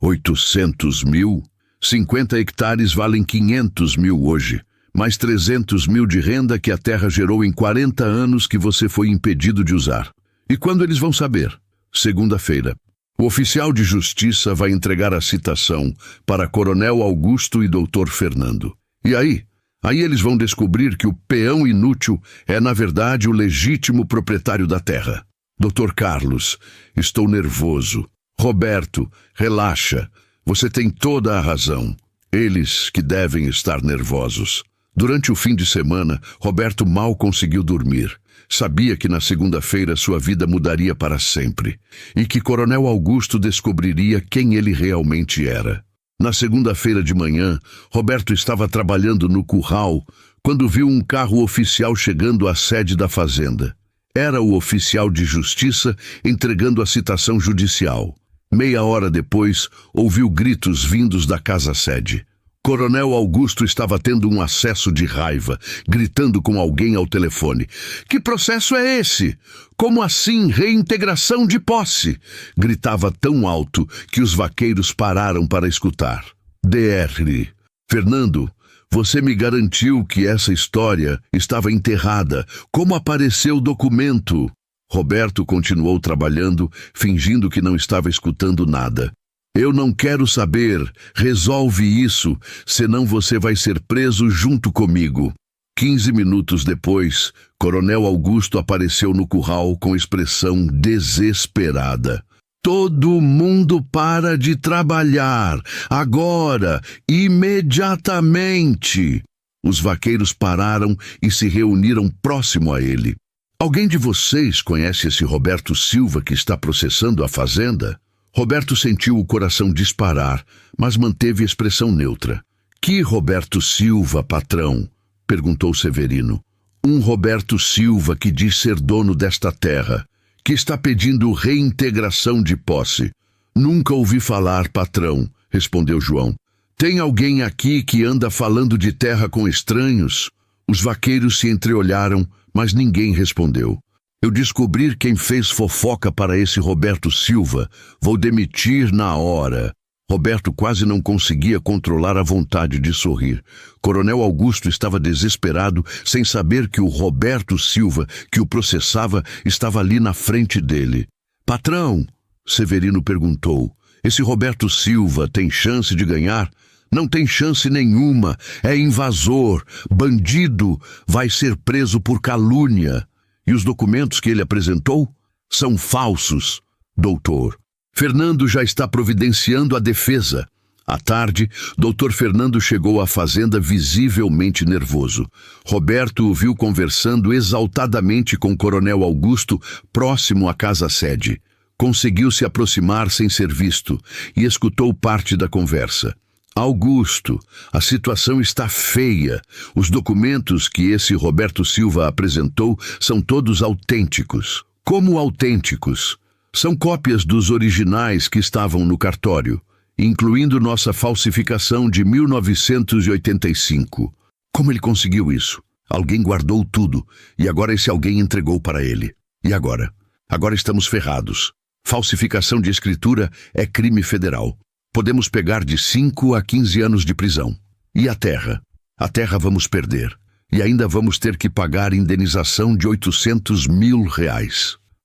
800 mil? 50 hectares valem 500 mil hoje, mais 300 mil de renda que a terra gerou em 40 anos que você foi impedido de usar. E quando eles vão saber? Segunda-feira. O oficial de justiça vai entregar a citação para Coronel Augusto e Dr. Fernando. E aí? Aí eles vão descobrir que o peão inútil é, na verdade, o legítimo proprietário da terra. Dr. Carlos, estou nervoso. Roberto, relaxa. Você tem toda a razão. Eles que devem estar nervosos. Durante o fim de semana, Roberto mal conseguiu dormir. Sabia que na segunda-feira sua vida mudaria para sempre e que Coronel Augusto descobriria quem ele realmente era. Na segunda-feira de manhã, Roberto estava trabalhando no curral quando viu um carro oficial chegando à sede da fazenda. Era o oficial de justiça entregando a citação judicial. Meia hora depois, ouviu gritos vindos da casa-sede. Coronel Augusto estava tendo um acesso de raiva, gritando com alguém ao telefone. Que processo é esse? Como assim reintegração de posse? Gritava tão alto que os vaqueiros pararam para escutar. DR. Fernando, você me garantiu que essa história estava enterrada. Como apareceu o documento? Roberto continuou trabalhando, fingindo que não estava escutando nada. Eu não quero saber. Resolve isso, senão você vai ser preso junto comigo. 15 minutos depois, Coronel Augusto apareceu no curral com expressão desesperada. Todo mundo para de trabalhar, agora, imediatamente. Os vaqueiros pararam e se reuniram próximo a ele. Alguém de vocês conhece esse Roberto Silva que está processando a fazenda? Roberto sentiu o coração disparar, mas manteve expressão neutra. Que Roberto Silva, patrão? Perguntou Severino. Um Roberto Silva que diz ser dono desta terra, que está pedindo reintegração de posse. Nunca ouvi falar, patrão, respondeu João. Tem alguém aqui que anda falando de terra com estranhos? Os vaqueiros se entreolharam, mas ninguém respondeu. Eu descobri quem fez fofoca para esse Roberto Silva. Vou demitir na hora. Roberto quase não conseguia controlar a vontade de sorrir. Coronel Augusto estava desesperado, sem saber que o Roberto Silva, que o processava, estava ali na frente dele. Patrão, Severino perguntou, esse Roberto Silva tem chance de ganhar? Não tem chance nenhuma. É invasor, bandido, vai ser preso por calúnia. E os documentos que ele apresentou são falsos, doutor. Fernando já está providenciando a defesa. À tarde, doutor Fernando chegou à fazenda visivelmente nervoso. Roberto o viu conversando exaltadamente com o Coronel Augusto, próximo à casa-sede. Conseguiu se aproximar sem ser visto e escutou parte da conversa. Augusto, a situação está feia. Os documentos que esse Roberto Silva apresentou são todos autênticos. Como autênticos? São cópias dos originais que estavam no cartório, incluindo nossa falsificação de 1985. Como ele conseguiu isso? Alguém guardou tudo, e agora esse alguém entregou para ele. E agora? Agora estamos ferrados. Falsificação de escritura é crime federal. Podemos pegar de 5 a 15 anos de prisão. E a terra? A terra vamos perder. E ainda vamos ter que pagar indenização de R$800 mil.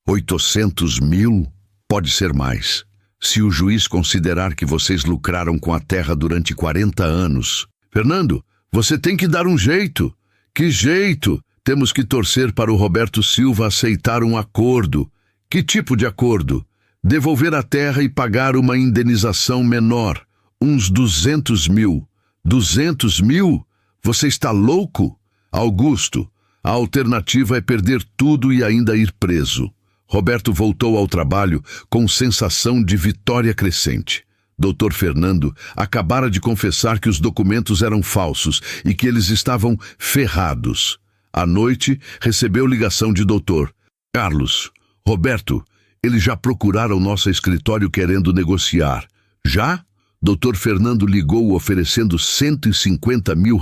800 mil? Pode ser mais. Se o juiz considerar que vocês lucraram com a terra durante 40 anos. Fernando, você tem que dar um jeito. Que jeito? Temos que torcer para o Roberto Silva aceitar um acordo. Que tipo de acordo? Devolver a terra e pagar uma indenização menor, uns 200 mil. 200 mil? Você está louco? Augusto, a alternativa é perder tudo e ainda ir preso. Roberto voltou ao trabalho com sensação de vitória crescente. Dr. Fernando acabara de confessar que os documentos eram falsos e que eles estavam ferrados. À noite, recebeu ligação de doutor. Carlos, Roberto, eles já procuraram nosso escritório querendo negociar. Já? Dr. Fernando ligou oferecendo R$150 mil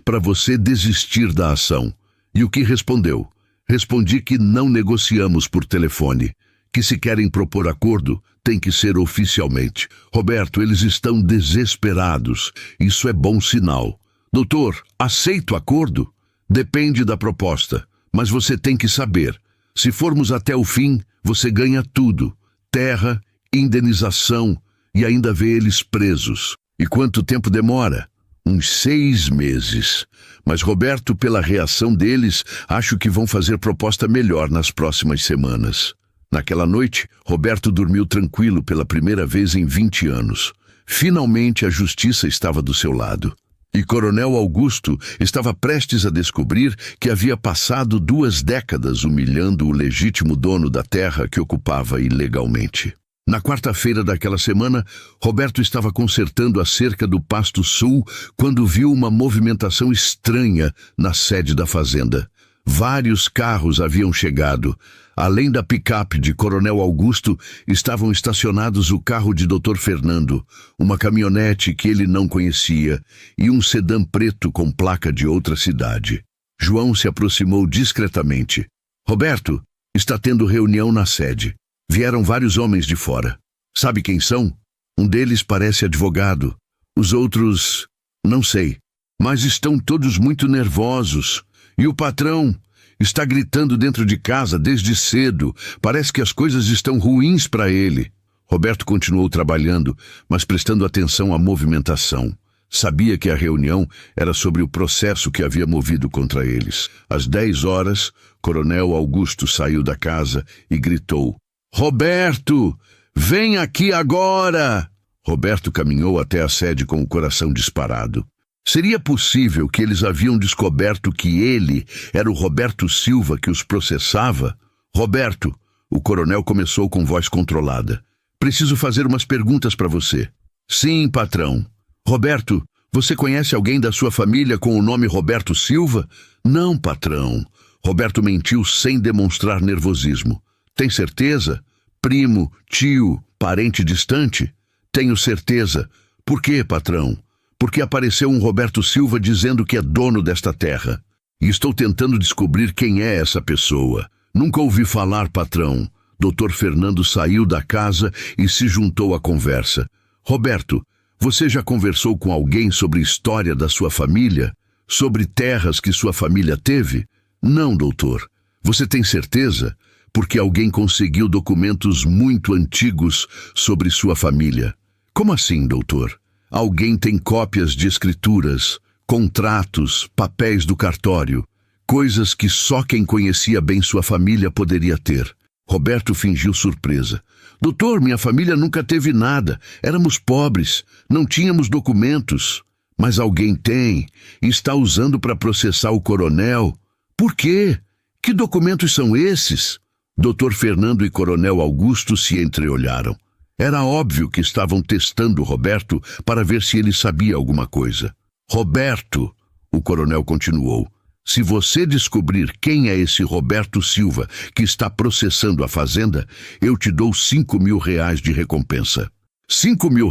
para você desistir da ação. E o que respondeu? Respondi que não negociamos por telefone. Que se querem propor acordo, tem que ser oficialmente. Roberto, eles estão desesperados. Isso é bom sinal. Doutor, aceito o acordo? Depende da proposta. Mas você tem que saber. Se formos até o fim, você ganha tudo. Terra, indenização e ainda vê eles presos. E quanto tempo demora? Uns 6 meses. Mas, Roberto, pela reação deles, acho que vão fazer proposta melhor nas próximas semanas. Naquela noite, Roberto dormiu tranquilo pela primeira vez em 20 anos. Finalmente a justiça estava do seu lado. E Coronel Augusto estava prestes a descobrir que havia passado 2 décadas humilhando o legítimo dono da terra que ocupava ilegalmente. Na quarta-feira daquela semana, Roberto estava consertando a cerca do Pasto Sul quando viu uma movimentação estranha na sede da fazenda. Vários carros haviam chegado. Além da picape de Coronel Augusto, estavam estacionados o carro de Dr. Fernando, uma caminhonete que ele não conhecia e um sedã preto com placa de outra cidade. João se aproximou discretamente. Roberto, está tendo reunião na sede. Vieram vários homens de fora. Sabe quem são? Um deles parece advogado. Os outros, não sei. Mas estão todos muito nervosos. E o patrão está gritando dentro de casa desde cedo. Parece que as coisas estão ruins para ele. Roberto continuou trabalhando, mas prestando atenção à movimentação. Sabia que a reunião era sobre o processo que havia movido contra eles. Às 10 horas, Coronel Augusto saiu da casa e gritou: Roberto, vem aqui agora! Roberto caminhou até a sede com o coração disparado. Seria possível que eles haviam descoberto que ele era o Roberto Silva que os processava? Roberto, o coronel começou com voz controlada. Preciso fazer umas perguntas para você. Sim, patrão. Roberto, você conhece alguém da sua família com o nome Roberto Silva? Não, patrão. Roberto mentiu sem demonstrar nervosismo. Tem certeza? Primo, tio, parente distante? Tenho certeza. Por quê, patrão? Porque apareceu um Roberto Silva dizendo que é dono desta terra. E estou tentando descobrir quem é essa pessoa. Nunca ouvi falar, patrão. Dr. Fernando saiu da casa e se juntou à conversa. Roberto, você já conversou com alguém sobre a história da sua família? Sobre terras que sua família teve? Não, doutor. Você tem certeza? Porque alguém conseguiu documentos muito antigos sobre sua família. Como assim, doutor? Alguém tem cópias de escrituras, contratos, papéis do cartório, coisas que só quem conhecia bem sua família poderia ter. Roberto fingiu surpresa. Doutor, minha família nunca teve nada. Éramos pobres, não tínhamos documentos. Mas alguém tem e está usando para processar o coronel. Por quê? Que documentos são esses? Dr. Fernando e Coronel Augusto se entreolharam. Era óbvio que estavam testando Roberto para ver se ele sabia alguma coisa. Roberto, o coronel continuou, se você descobrir quem é esse Roberto Silva que está processando a fazenda, eu te dou R$5 mil de recompensa. R$5 mil?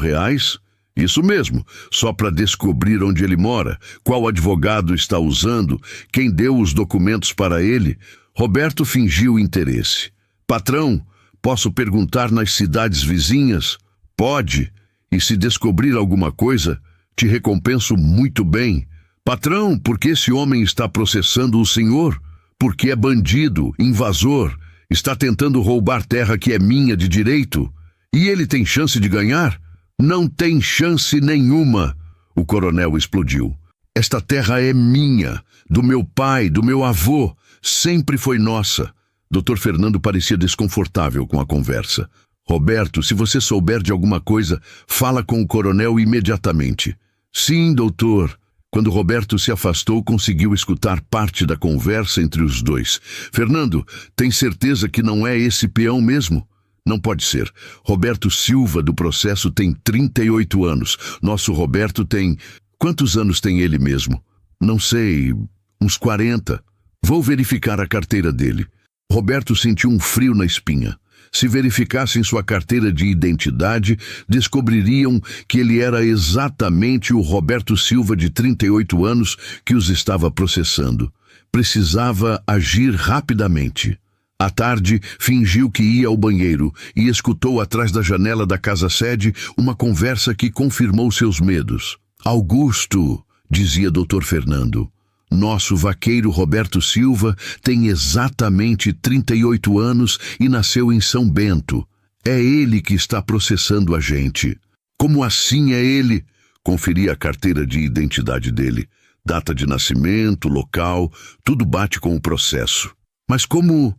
Isso mesmo, só para descobrir onde ele mora, qual advogado está usando, quem deu os documentos para ele. Roberto fingiu interesse. Patrão, posso perguntar nas cidades vizinhas? Pode. E se descobrir alguma coisa, te recompenso muito bem. Patrão, por que esse homem está processando o senhor? Porque é bandido, invasor, está tentando roubar terra que é minha de direito. E ele tem chance de ganhar? Não tem chance nenhuma. O coronel explodiu. Esta terra é minha, do meu pai, do meu avô. Sempre foi nossa. Dr. Fernando parecia desconfortável com a conversa. Roberto, se você souber de alguma coisa, fala com o coronel imediatamente. Sim, doutor. Quando Roberto se afastou, conseguiu escutar parte da conversa entre os dois. Fernando, tem certeza que não é esse peão mesmo? Não pode ser. Roberto Silva, do processo, tem 38 anos. Nosso Roberto tem... Quantos anos tem ele mesmo? Não sei, uns 40. Vou verificar a carteira dele. Roberto sentiu um frio na espinha. Se verificassem sua carteira de identidade, descobririam que ele era exatamente o Roberto Silva de 38 anos que os estava processando. Precisava agir rapidamente. À tarde, fingiu que ia ao banheiro e escutou atrás da janela da casa-sede uma conversa que confirmou seus medos. Augusto, dizia Dr. Fernando, nosso vaqueiro Roberto Silva tem exatamente 38 anos e nasceu em São Bento. É ele que está processando a gente. Como assim é ele? Conferi a carteira de identidade dele. Data de nascimento, local, tudo bate com o processo. Mas como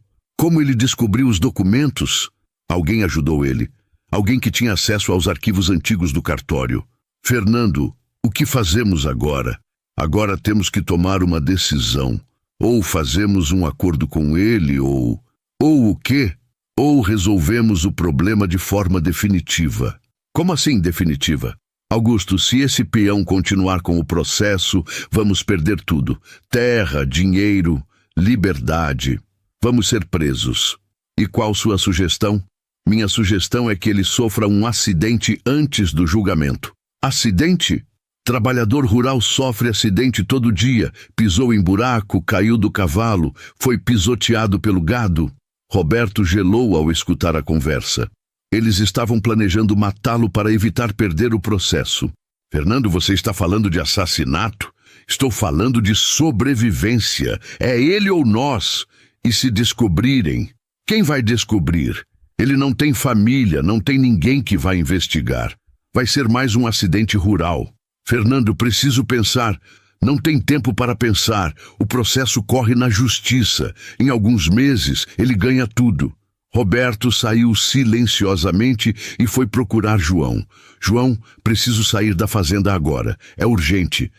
ele descobriu os documentos? Alguém ajudou ele. Alguém que tinha acesso aos arquivos antigos do cartório. Fernando, o que fazemos agora? Agora temos que tomar uma decisão. Ou fazemos um acordo com ele, ou o quê? Ou resolvemos o problema de forma definitiva. Como assim definitiva? Augusto, se esse peão continuar com o processo, vamos perder tudo. Terra, dinheiro, liberdade. Vamos ser presos. E qual sua sugestão? Minha sugestão é que ele sofra um acidente antes do julgamento. Acidente? Trabalhador rural sofre acidente todo dia. Pisou em buraco, caiu do cavalo, foi pisoteado pelo gado. Roberto gelou ao escutar a conversa. Eles estavam planejando matá-lo para evitar perder o processo. Fernando, você está falando de assassinato? Estou falando de sobrevivência. É ele ou nós? E se descobrirem? Quem vai descobrir? Ele não tem família, não tem ninguém que vai investigar. Vai ser mais um acidente rural. Fernando, preciso pensar. Não tem tempo para pensar. O processo corre na justiça. Em alguns meses, ele ganha tudo. Roberto saiu silenciosamente e foi procurar João. João, preciso sair da fazenda agora. É urgente.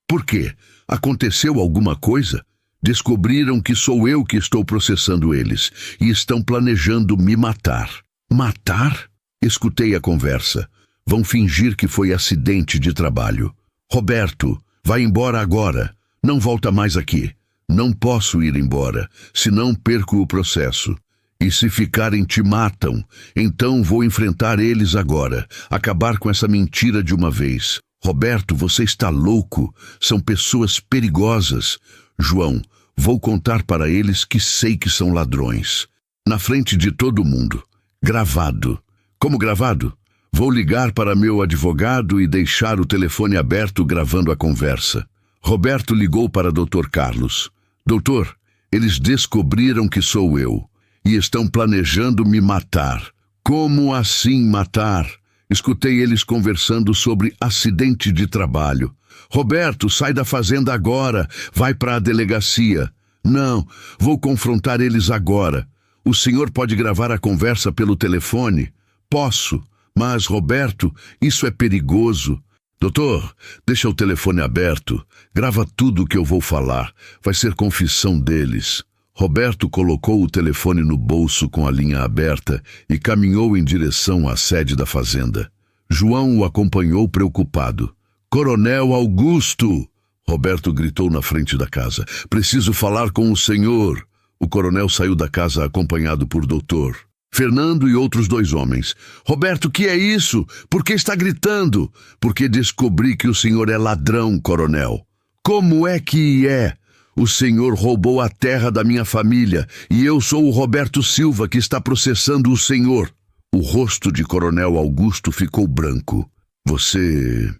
Por quê? Aconteceu alguma coisa? Descobriram que sou eu que estou processando eles e estão planejando me matar. Matar? Escutei a conversa. Vão fingir que foi acidente de trabalho. Roberto, vai embora agora. Não volta mais aqui. Não posso ir embora, senão perco o processo. E se ficarem te matam. Então vou enfrentar eles agora. Acabar com essa mentira de uma vez. Roberto, você está louco. São pessoas perigosas. João, vou contar para eles que sei que são ladrões. Na frente de todo mundo. Gravado. Como gravado? Vou ligar para meu advogado e deixar o telefone aberto gravando a conversa. Roberto ligou para Dr. Carlos. Doutor, eles descobriram que sou eu e estão planejando me matar. Como assim matar? Escutei eles conversando sobre acidente de trabalho. Roberto, sai da fazenda agora. Vai para a delegacia. Não, vou confrontar eles agora. O senhor pode gravar a conversa pelo telefone? Posso. Mas, Roberto, isso é perigoso. Doutor, deixa o telefone aberto. Grava tudo o que eu vou falar. Vai ser confissão deles. Roberto colocou o telefone no bolso com a linha aberta e caminhou em direção à sede da fazenda. João o acompanhou preocupado. Coronel Augusto! Roberto gritou na frente da casa. Preciso falar com o senhor. O coronel saiu da casa acompanhado por doutor Fernando e outros 2 homens. Roberto, que é isso? Por que está gritando? Porque descobri que o senhor é ladrão, coronel. Como é que é? O senhor roubou a terra da minha família e eu sou o Roberto Silva que está processando o senhor. O rosto de Coronel Augusto ficou branco. Você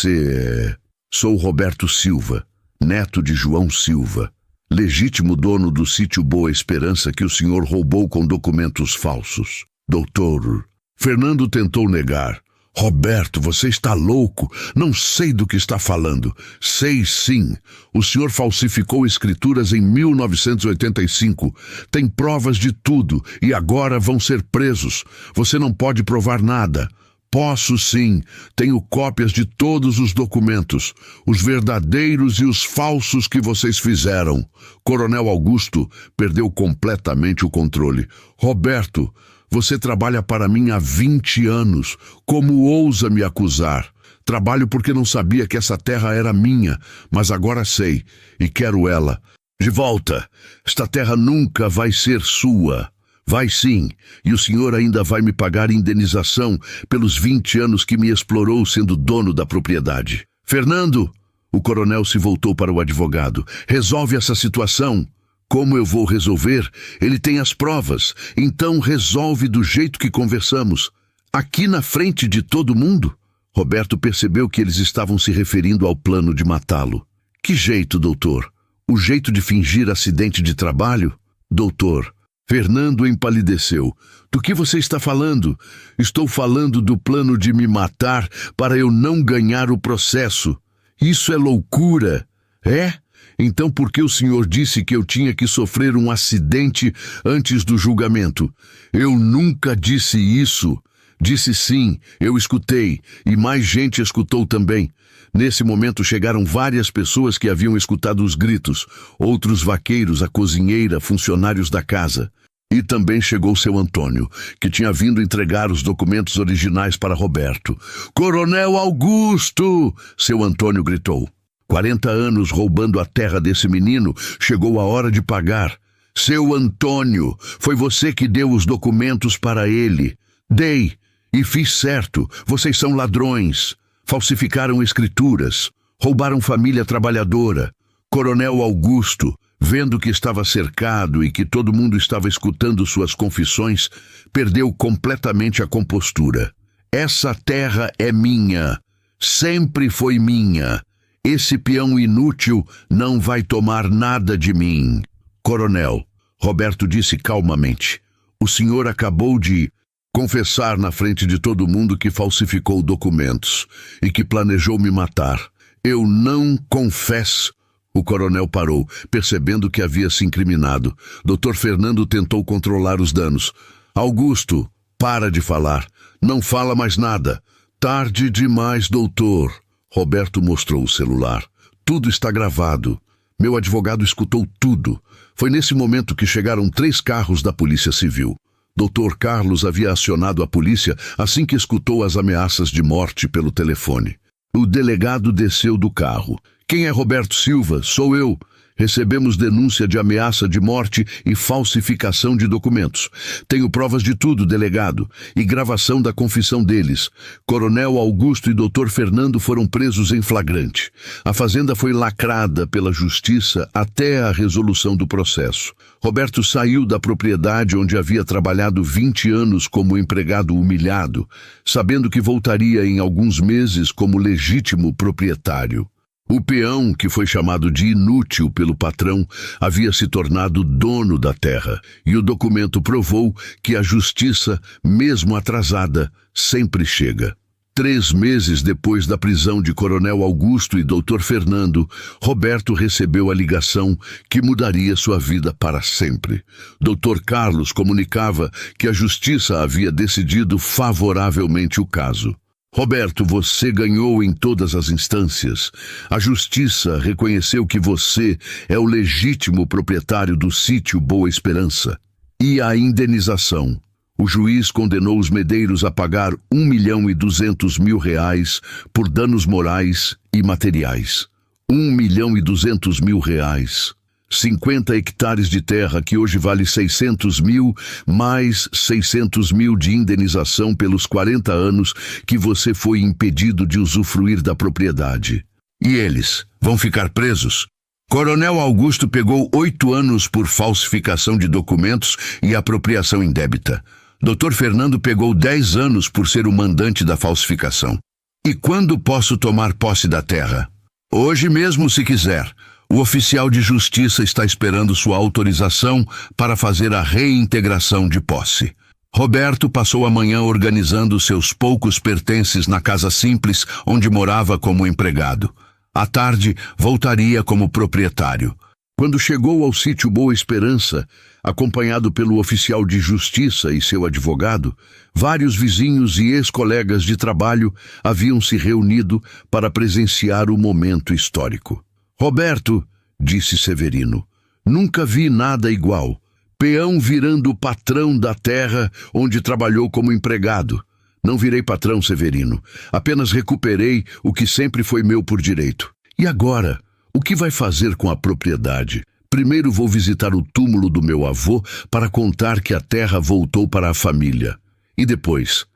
é... Sou Roberto Silva, neto de João Silva. Legítimo dono do sítio Boa Esperança que o senhor roubou com documentos falsos. Doutor, Fernando tentou negar. Roberto, você está louco? Não sei do que está falando. Sei sim. O senhor falsificou escrituras em 1985. Tem provas de tudo e agora vão ser presos. Você não pode provar nada. Posso sim, tenho cópias de todos os documentos, os verdadeiros e os falsos que vocês fizeram. Coronel Augusto perdeu completamente o controle. Roberto, você trabalha para mim há 20 anos. Como ousa me acusar? Trabalho porque não sabia que essa terra era minha, mas agora sei e quero ela. De volta. Esta terra nunca vai ser sua. Vai sim, e o senhor ainda vai me pagar indenização pelos 20 anos que me explorou sendo dono da propriedade. Fernando, o coronel se voltou para o advogado. Resolve essa situação. Como eu vou resolver? Ele tem as provas. Então resolve do jeito que conversamos. Aqui na frente de todo mundo? Roberto percebeu que eles estavam se referindo ao plano de matá-lo. Que jeito, doutor? O jeito de fingir acidente de trabalho? Doutor, Fernando empalideceu. Do que você está falando? Estou falando do plano de me matar para eu não ganhar o processo. Isso é loucura. É? Então por que o senhor disse que eu tinha que sofrer um acidente antes do julgamento? Eu nunca disse isso. Disse sim, eu escutei, e mais gente escutou também. Nesse momento chegaram várias pessoas que haviam escutado os gritos, outros vaqueiros, a cozinheira, funcionários da casa. E também chegou seu Antônio, que tinha vindo entregar os documentos originais para Roberto. Coronel Augusto! Seu Antônio gritou. 40 anos roubando a terra desse menino, chegou a hora de pagar. Seu Antônio, foi você que deu os documentos para ele. Dei. E fiz certo, vocês são ladrões. Falsificaram escrituras, roubaram família trabalhadora. Coronel Augusto, vendo que estava cercado e que todo mundo estava escutando suas confissões, perdeu completamente a compostura. Essa terra é minha, sempre foi minha. Esse peão inútil não vai tomar nada de mim. Coronel, Roberto disse calmamente, o senhor acabou de confessar na frente de todo mundo que falsificou documentos e que planejou me matar. Eu não confesso. O coronel parou, percebendo que havia se incriminado. Dr. Fernando tentou controlar os danos. Augusto, para de falar. Não fala mais nada. Tarde demais, doutor. Roberto mostrou o celular. Tudo está gravado. Meu advogado escutou tudo. Foi nesse momento que chegaram 3 carros da Polícia Civil. Dr. Carlos havia acionado a polícia assim que escutou as ameaças de morte pelo telefone. O delegado desceu do carro. Quem é Roberto Silva? Sou eu. Recebemos denúncia de ameaça de morte e falsificação de documentos. Tenho provas de tudo, delegado, e gravação da confissão deles. Coronel Augusto e Dr. Fernando foram presos em flagrante. A fazenda foi lacrada pela justiça até a resolução do processo. Roberto saiu da propriedade onde havia trabalhado 20 anos como empregado humilhado, sabendo que voltaria em alguns meses como legítimo proprietário. O peão, que foi chamado de inútil pelo patrão, havia se tornado dono da terra, e o documento provou que a justiça, mesmo atrasada, sempre chega. 3 meses depois da prisão de Coronel Augusto e Dr. Fernando, Roberto recebeu a ligação que mudaria sua vida para sempre. Dr. Carlos comunicava que a justiça havia decidido favoravelmente o caso. Roberto, você ganhou em todas as instâncias. A justiça reconheceu que você é o legítimo proprietário do sítio Boa Esperança. E a indenização? O juiz condenou os Medeiros a pagar R$1.200.000 por danos morais e materiais. R$1.200.000. 50 hectares de terra que hoje vale 600 mil, mais 600 mil de indenização pelos 40 anos que você foi impedido de usufruir da propriedade. E eles vão ficar presos? Coronel Augusto pegou 8 anos por falsificação de documentos e apropriação indébita. Dr. Fernando pegou 10 anos por ser o mandante da falsificação. E quando posso tomar posse da terra? Hoje mesmo, se quiser. O oficial de justiça está esperando sua autorização para fazer a reintegração de posse. Roberto passou a manhã organizando seus poucos pertences na casa simples onde morava como empregado. À tarde, voltaria como proprietário. Quando chegou ao sítio Boa Esperança, acompanhado pelo oficial de justiça e seu advogado, vários vizinhos e ex-colegas de trabalho haviam se reunido para presenciar o momento histórico. Roberto, disse Severino, nunca vi nada igual. Peão virando patrão da terra onde trabalhou como empregado. Não virei patrão, Severino. Apenas recuperei o que sempre foi meu por direito. E agora, o que vai fazer com a propriedade? Primeiro vou visitar o túmulo do meu avô para contar que a terra voltou para a família. E depois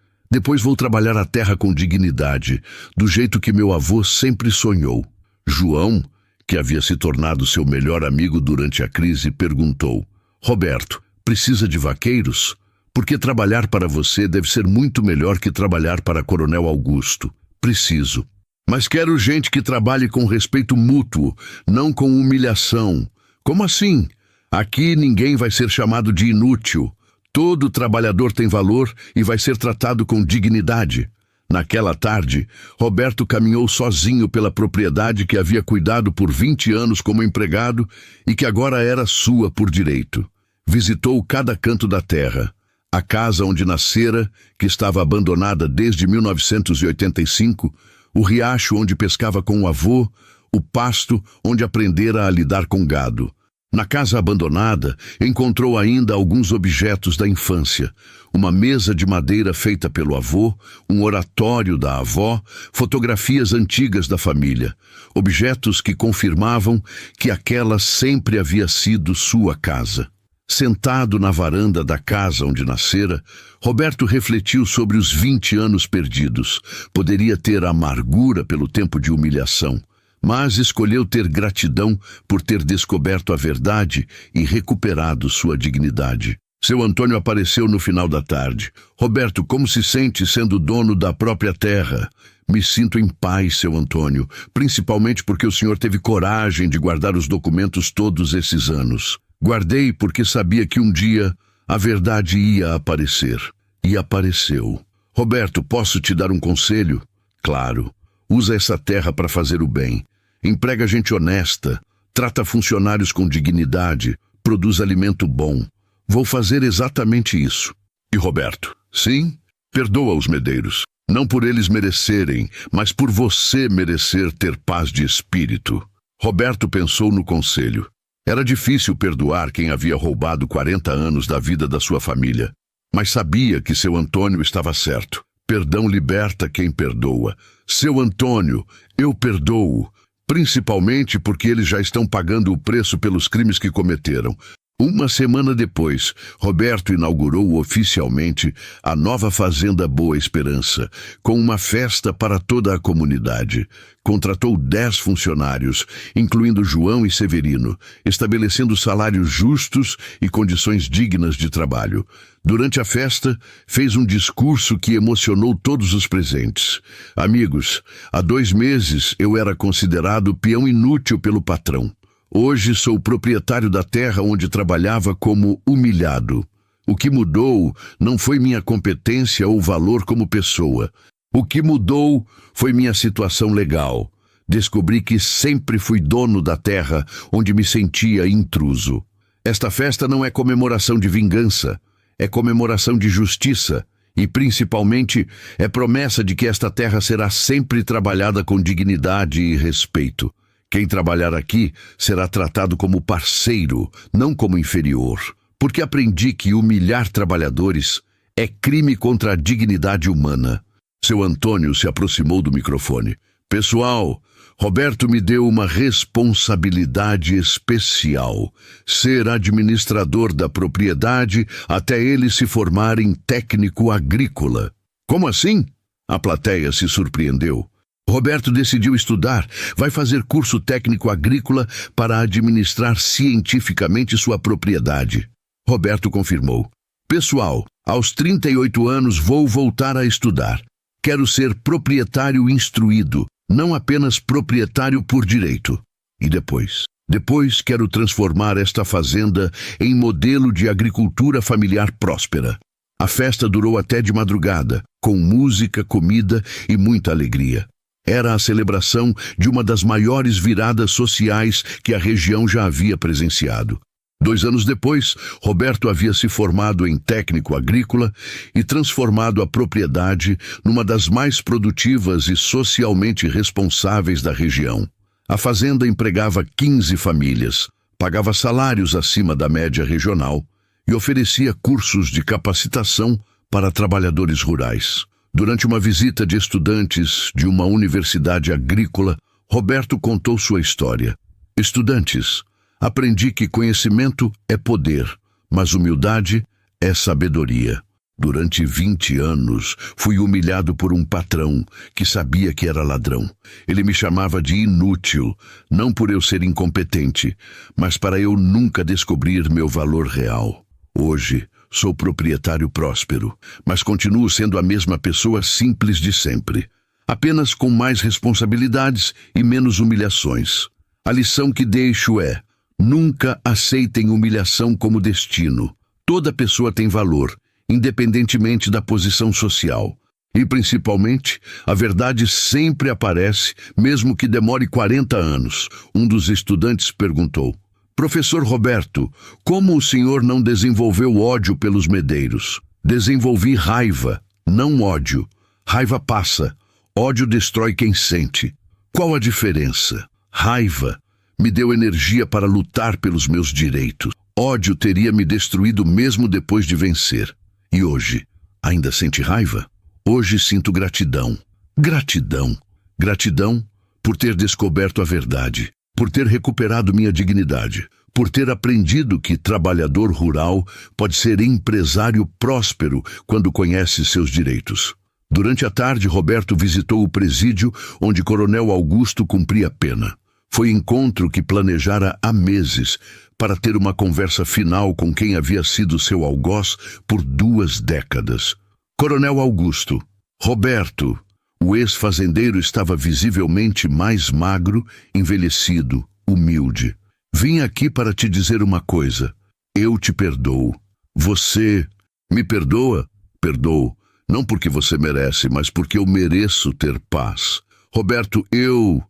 vou trabalhar a terra com dignidade, do jeito que meu avô sempre sonhou. João, que havia se tornado seu melhor amigo durante a crise, perguntou: Roberto, precisa de vaqueiros? Porque trabalhar para você deve ser muito melhor que trabalhar para Coronel Augusto. Preciso. Mas quero gente que trabalhe com respeito mútuo, não com humilhação. Como assim? Aqui ninguém vai ser chamado de inútil. Todo trabalhador tem valor e vai ser tratado com dignidade. Naquela tarde, Roberto caminhou sozinho pela propriedade que havia cuidado por 20 anos como empregado e que agora era sua por direito. Visitou cada canto da terra. A casa onde nascera, que estava abandonada desde 1985, o riacho onde pescava com o avô, o pasto onde aprendera a lidar com gado. Na casa abandonada, encontrou ainda alguns objetos da infância: uma mesa de madeira feita pelo avô, um oratório da avó, fotografias antigas da família, objetos que confirmavam que aquela sempre havia sido sua casa. Sentado na varanda da casa onde nascera, Roberto refletiu sobre os 20 anos perdidos. Poderia ter amargura pelo tempo de humilhação, mas escolheu ter gratidão por ter descoberto a verdade e recuperado sua dignidade. Seu Antônio apareceu no final da tarde. Roberto, como se sente sendo dono da própria terra? Me sinto em paz, seu Antônio, principalmente porque o senhor teve coragem de guardar os documentos todos esses anos. Guardei porque sabia que um dia a verdade ia aparecer. E apareceu. Roberto, posso te dar um conselho? Claro. Usa essa terra para fazer o bem. Emprega gente honesta. Trata funcionários com dignidade. Produz alimento bom. Vou fazer exatamente isso. E Roberto? Sim? Perdoa os medeiros. Não por eles merecerem, mas por você merecer ter paz de espírito. Roberto pensou no conselho. Era difícil perdoar quem havia roubado 40 anos da vida da sua família. Mas sabia que seu Antônio estava certo. Perdão liberta quem perdoa. Seu Antônio, eu perdoo. Principalmente porque eles já estão pagando o preço pelos crimes que cometeram. Uma semana depois, Roberto inaugurou oficialmente a nova Fazenda Boa Esperança, com uma festa para toda a comunidade. Contratou 10 funcionários, incluindo João e Severino, estabelecendo salários justos e condições dignas de trabalho. Durante a festa, fez um discurso que emocionou todos os presentes. Amigos, há 2 meses eu era considerado peão inútil pelo patrão. Hoje sou proprietário da terra onde trabalhava como humilhado. O que mudou não foi minha competência ou valor como pessoa. O que mudou foi minha situação legal. Descobri que sempre fui dono da terra onde me sentia intruso. Esta festa não é comemoração de vingança, é comemoração de justiça e, principalmente, é promessa de que esta terra será sempre trabalhada com dignidade e respeito. Quem trabalhar aqui será tratado como parceiro, não como inferior, porque aprendi que humilhar trabalhadores é crime contra a dignidade humana. Seu Antônio se aproximou do microfone. Pessoal, Roberto me deu uma responsabilidade especial: ser administrador da propriedade até ele se formar em técnico agrícola. Como assim? A plateia se surpreendeu. Roberto decidiu estudar, vai fazer curso técnico agrícola para administrar cientificamente sua propriedade. Roberto confirmou. Pessoal, aos 38 anos vou voltar a estudar. Quero ser proprietário instruído, não apenas proprietário por direito. E depois? Depois quero transformar esta fazenda em modelo de agricultura familiar próspera. A festa durou até de madrugada, com música, comida e muita alegria. Era a celebração de uma das maiores viradas sociais que a região já havia presenciado. 2 anos depois, Roberto havia se formado em técnico agrícola e transformado a propriedade numa das mais produtivas e socialmente responsáveis da região. A fazenda empregava 15 famílias, pagava salários acima da média regional e oferecia cursos de capacitação para trabalhadores rurais. Durante uma visita de estudantes de uma universidade agrícola, Roberto contou sua história. Estudantes, Aprendi que conhecimento é poder, mas humildade é sabedoria. Durante 20 anos, fui humilhado por um patrão que sabia que era ladrão. Ele me chamava de inútil, não por eu ser incompetente, mas para eu nunca descobrir meu valor real. Hoje, sou proprietário próspero, mas continuo sendo a mesma pessoa simples de sempre, apenas com mais responsabilidades e menos humilhações. A lição que deixo é: nunca aceitem humilhação como destino. Toda pessoa tem valor, independentemente da posição social. E, principalmente, a verdade sempre aparece, mesmo que demore 40 anos. Um dos estudantes perguntou: Professor Roberto, como o senhor não desenvolveu ódio pelos medeiros? Desenvolvi raiva, não ódio. Raiva passa, ódio destrói quem sente. Qual a diferença? Raiva me deu energia para lutar pelos meus direitos. Ódio teria me destruído mesmo depois de vencer. E hoje, ainda sente raiva? Hoje sinto gratidão. Gratidão. Gratidão por ter descoberto a verdade, por ter recuperado minha dignidade, por ter aprendido que trabalhador rural pode ser empresário próspero quando conhece seus direitos. Durante a tarde, Roberto visitou o presídio onde Coronel Augusto cumpria pena. Foi encontro que planejara há meses para ter uma conversa final com quem havia sido seu algoz por 2 décadas. Coronel Augusto. Roberto, o ex-fazendeiro, estava visivelmente mais magro, envelhecido, humilde. Vim aqui para te dizer uma coisa. Eu te perdoo. Você me perdoa? Perdoo. Não porque você merece, mas porque eu mereço ter paz. Roberto, eu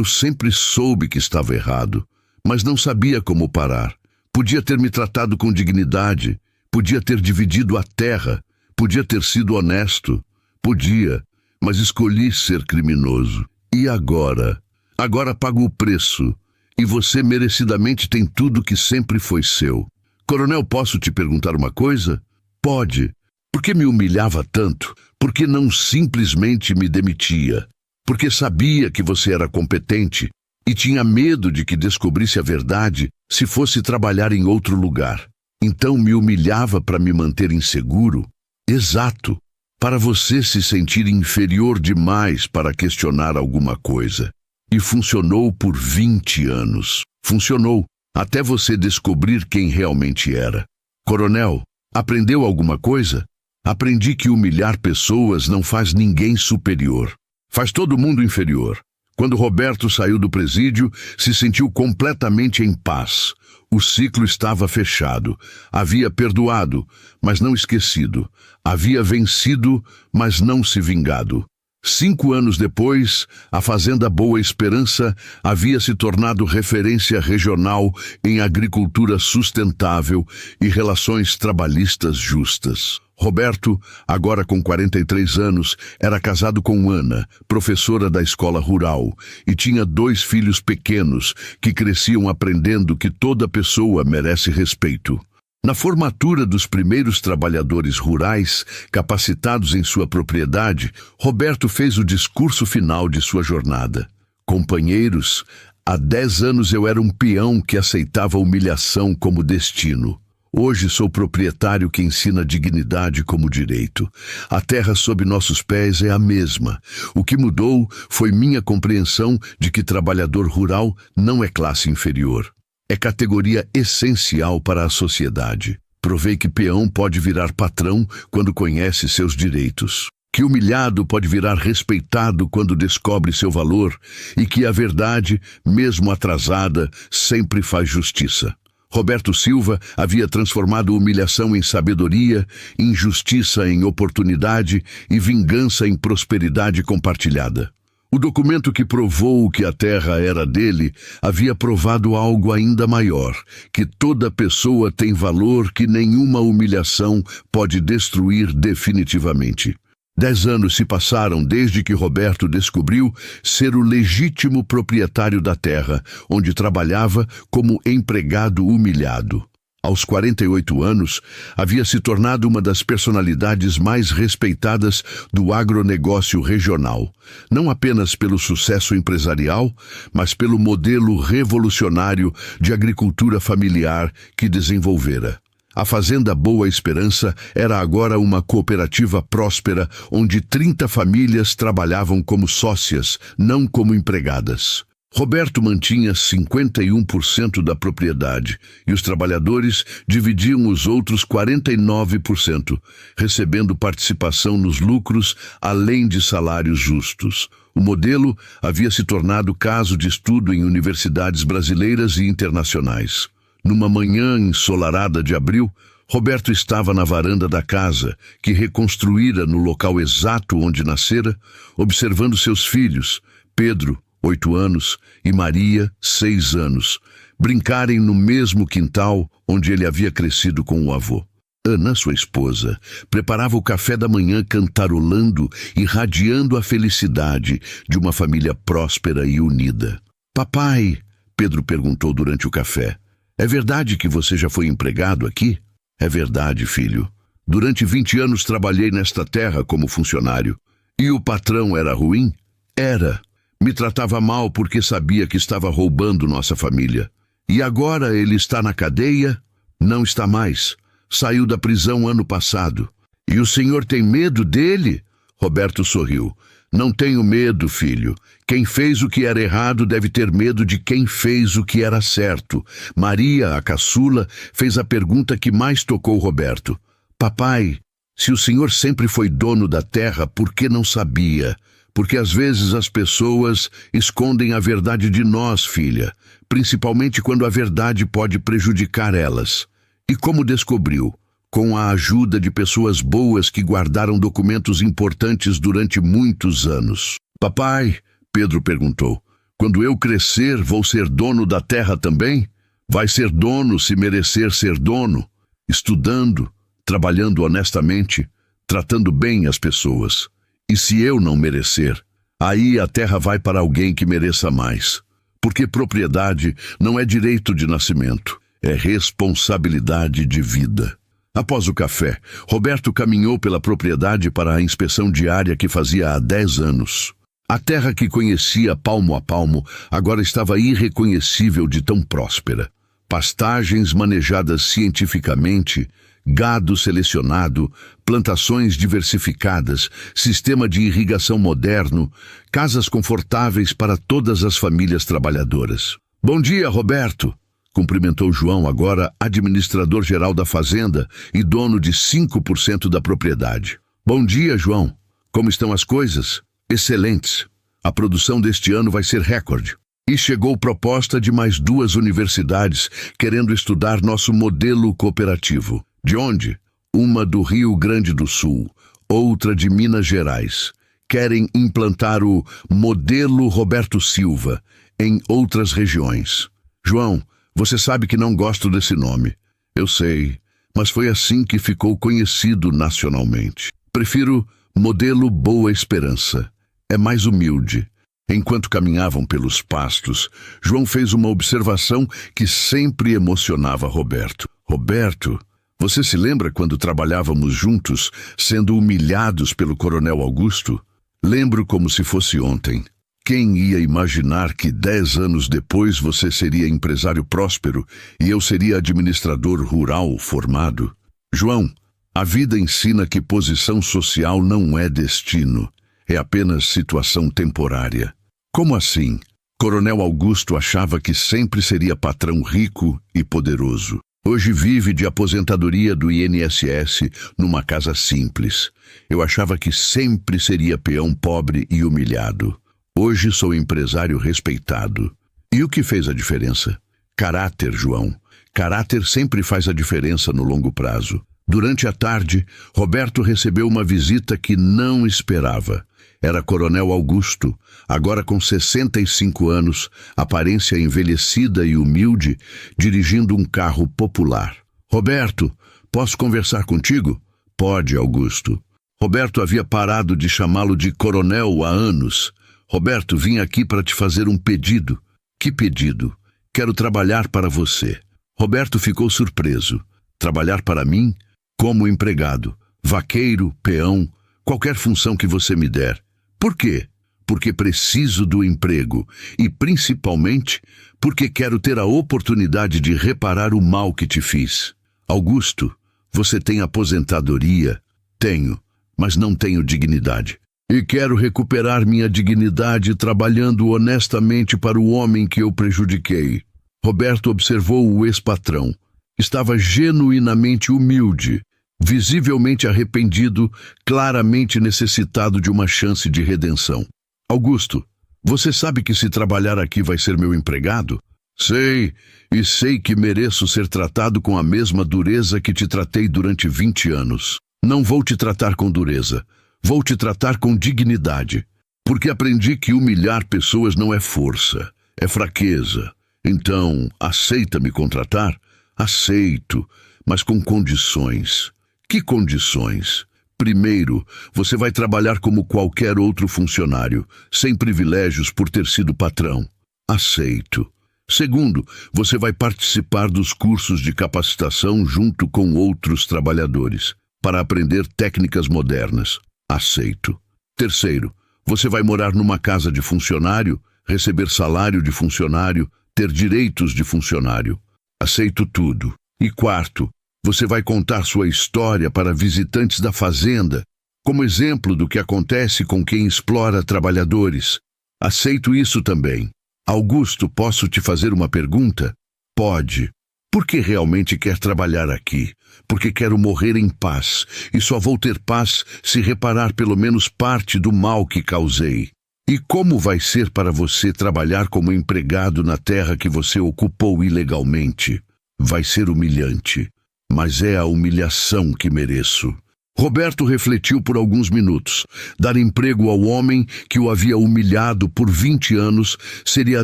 sempre soube que estava errado, mas não sabia como parar. Podia ter me tratado com dignidade, podia ter dividido a terra, podia ter sido honesto, podia, mas escolhi ser criminoso. E agora? Agora pago o preço, e você merecidamente tem tudo que sempre foi seu. Coronel, posso te perguntar uma coisa? Pode. Por que me humilhava tanto? Por que não simplesmente me demitia? Porque sabia que você era competente e tinha medo de que descobrisse a verdade se fosse trabalhar em outro lugar. Então me humilhava para me manter inseguro? Exato, para você se sentir inferior demais para questionar alguma coisa. E funcionou por 20 anos. Funcionou até você descobrir quem realmente era. Coronel, aprendeu alguma coisa? Aprendi que humilhar pessoas não faz ninguém superior. Faz todo mundo inferior. Quando Roberto saiu do presídio, se sentiu completamente em paz. O ciclo estava fechado. Havia perdoado, mas não esquecido. Havia vencido, mas não se vingado. 5 anos depois, a Fazenda Boa Esperança havia se tornado referência regional em agricultura sustentável e relações trabalhistas justas. Roberto, agora com 43 anos, era casado com Ana, professora da escola rural, e tinha 2 filhos pequenos que cresciam aprendendo que toda pessoa merece respeito. Na formatura dos primeiros trabalhadores rurais capacitados em sua propriedade, Roberto fez o discurso final de sua jornada. Companheiros, há 10 anos eu era um peão que aceitava a humilhação como destino. Hoje sou proprietário que ensina dignidade como direito. A terra sob nossos pés é a mesma. O que mudou foi minha compreensão de que trabalhador rural não é classe inferior. É categoria essencial para a sociedade. Provei que peão pode virar patrão quando conhece seus direitos. Que humilhado pode virar respeitado quando descobre seu valor. E que a verdade, mesmo atrasada, sempre faz justiça. Roberto Silva havia transformado humilhação em sabedoria, injustiça em oportunidade e vingança em prosperidade compartilhada. O documento que provou que a terra era dele havia provado algo ainda maior, que toda pessoa tem valor que nenhuma humilhação pode destruir definitivamente. 10 anos se passaram desde que Roberto descobriu ser o legítimo proprietário da terra, onde trabalhava como empregado humilhado. Aos 48 anos, havia se tornado uma das personalidades mais respeitadas do agronegócio regional, não apenas pelo sucesso empresarial, mas pelo modelo revolucionário de agricultura familiar que desenvolvera. A Fazenda Boa Esperança era agora uma cooperativa próspera onde 30 famílias trabalhavam como sócias, não como empregadas. Roberto mantinha 51% da propriedade e os trabalhadores dividiam os outros 49%, recebendo participação nos lucros além de salários justos. O modelo havia se tornado caso de estudo em universidades brasileiras e internacionais. Numa manhã ensolarada de abril, Roberto estava na varanda da casa, que reconstruíra no local exato onde nascera, observando seus filhos, Pedro, 8 anos, e Maria, 6 anos, brincarem no mesmo quintal onde ele havia crescido com o avô. Ana, sua esposa, preparava o café da manhã cantarolando e irradiando a felicidade de uma família próspera e unida. "Papai", Pedro perguntou durante o café, "é verdade que você já foi empregado aqui?" "É verdade, filho. Durante 20 anos trabalhei nesta terra como funcionário. E o patrão era ruim?" "Era. Me tratava mal porque sabia que estava roubando nossa família. E agora ele está na cadeia?" "Não está mais. Saiu da prisão ano passado." "E o senhor tem medo dele?" Roberto sorriu. "Não tenho medo, filho. Quem fez o que era errado deve ter medo de quem fez o que era certo." Maria, a caçula, fez a pergunta que mais tocou Roberto. "Papai, se o senhor sempre foi dono da terra, por que não sabia?" "Porque às vezes as pessoas escondem a verdade de nós, filha, principalmente quando a verdade pode prejudicar elas." "E como descobriu?" "Com a ajuda de pessoas boas que guardaram documentos importantes durante muitos anos." "Papai", Pedro perguntou, "quando eu crescer, vou ser dono da terra também?" "Vai ser dono se merecer ser dono, estudando, trabalhando honestamente, tratando bem as pessoas. E se eu não merecer, aí a terra vai para alguém que mereça mais. Porque propriedade não é direito de nascimento, é responsabilidade de vida." Após o café, Roberto caminhou pela propriedade para a inspeção diária que fazia há 10 anos. A terra que conhecia palmo a palmo agora estava irreconhecível de tão próspera. Pastagens manejadas cientificamente, gado selecionado, plantações diversificadas, sistema de irrigação moderno, casas confortáveis para todas as famílias trabalhadoras. "Bom dia, Roberto", cumprimentou João, agora administrador-geral da fazenda e dono de 5% da propriedade. "Bom dia, João. Como estão as coisas?" "Excelentes. A produção deste ano vai ser recorde." E chegou proposta de mais 2 universidades querendo estudar nosso modelo cooperativo. "De onde?" "Uma do Rio Grande do Sul, outra de Minas Gerais. Querem implantar o modelo Roberto Silva em outras regiões." "João, você sabe que não gosto desse nome." "Eu sei, mas foi assim que ficou conhecido nacionalmente. Prefiro modelo Boa Esperança. É mais humilde." Enquanto caminhavam pelos pastos, João fez uma observação que sempre emocionava Roberto. "Roberto, você se lembra quando trabalhávamos juntos, sendo humilhados pelo Coronel Augusto?" "Lembro como se fosse ontem. Quem ia imaginar que 10 anos depois você seria empresário próspero e eu seria administrador rural formado?" "João, a vida ensina que posição social não é destino, é apenas situação temporária." "Como assim?" "Coronel Augusto achava que sempre seria patrão rico e poderoso. Hoje vive de aposentadoria do INSS numa casa simples. Eu achava que sempre seria peão pobre e humilhado. Hoje sou empresário respeitado." "E o que fez a diferença?" "Caráter, João. Caráter sempre faz a diferença no longo prazo." Durante a tarde, Roberto recebeu uma visita que não esperava. Era Coronel Augusto, agora com 65 anos, aparência envelhecida e humilde, dirigindo um carro popular. "Roberto, posso conversar contigo?" "Pode, Augusto." Roberto havia parado de chamá-lo de coronel há anos. "Roberto, vim aqui para te fazer um pedido." "Que pedido?" "Quero trabalhar para você." Roberto ficou surpreso. Trabalhar para mim? Como empregado, vaqueiro, peão, qualquer função que você me der. Por quê? Porque preciso do emprego e, principalmente, porque quero ter a oportunidade de reparar o mal que te fiz. Augusto, você tem aposentadoria? Tenho, mas não tenho dignidade. E quero recuperar minha dignidade trabalhando honestamente para o homem que eu prejudiquei. Roberto observou o ex-patrão. Estava genuinamente humilde, visivelmente arrependido, claramente necessitado de uma chance de redenção. Augusto, você sabe que se trabalhar aqui vai ser meu empregado? Sei, e sei que mereço ser tratado com a mesma dureza que te tratei durante 20 anos. Não vou te tratar com dureza, vou te tratar com dignidade, porque aprendi que humilhar pessoas não é força, é fraqueza. Então, aceita me contratar? Aceito, mas com condições. Que condições? Primeiro, você vai trabalhar como qualquer outro funcionário, sem privilégios por ter sido patrão. Aceito. Segundo, você vai participar dos cursos de capacitação junto com outros trabalhadores, para aprender técnicas modernas. Aceito. Terceiro, você vai morar numa casa de funcionário, receber salário de funcionário, ter direitos de funcionário. Aceito tudo. E quarto, você vai contar sua história para visitantes da fazenda, como exemplo do que acontece com quem explora trabalhadores. Aceito isso também. Augusto, posso te fazer uma pergunta? Pode. Por que realmente quer trabalhar aqui? Porque quero morrer em paz, e só vou ter paz se reparar pelo menos parte do mal que causei. E como vai ser para você trabalhar como empregado na terra que você ocupou ilegalmente? Vai ser humilhante. Mas é a humilhação que mereço. Roberto refletiu por alguns minutos. Dar emprego ao homem que o havia humilhado por 20 anos seria a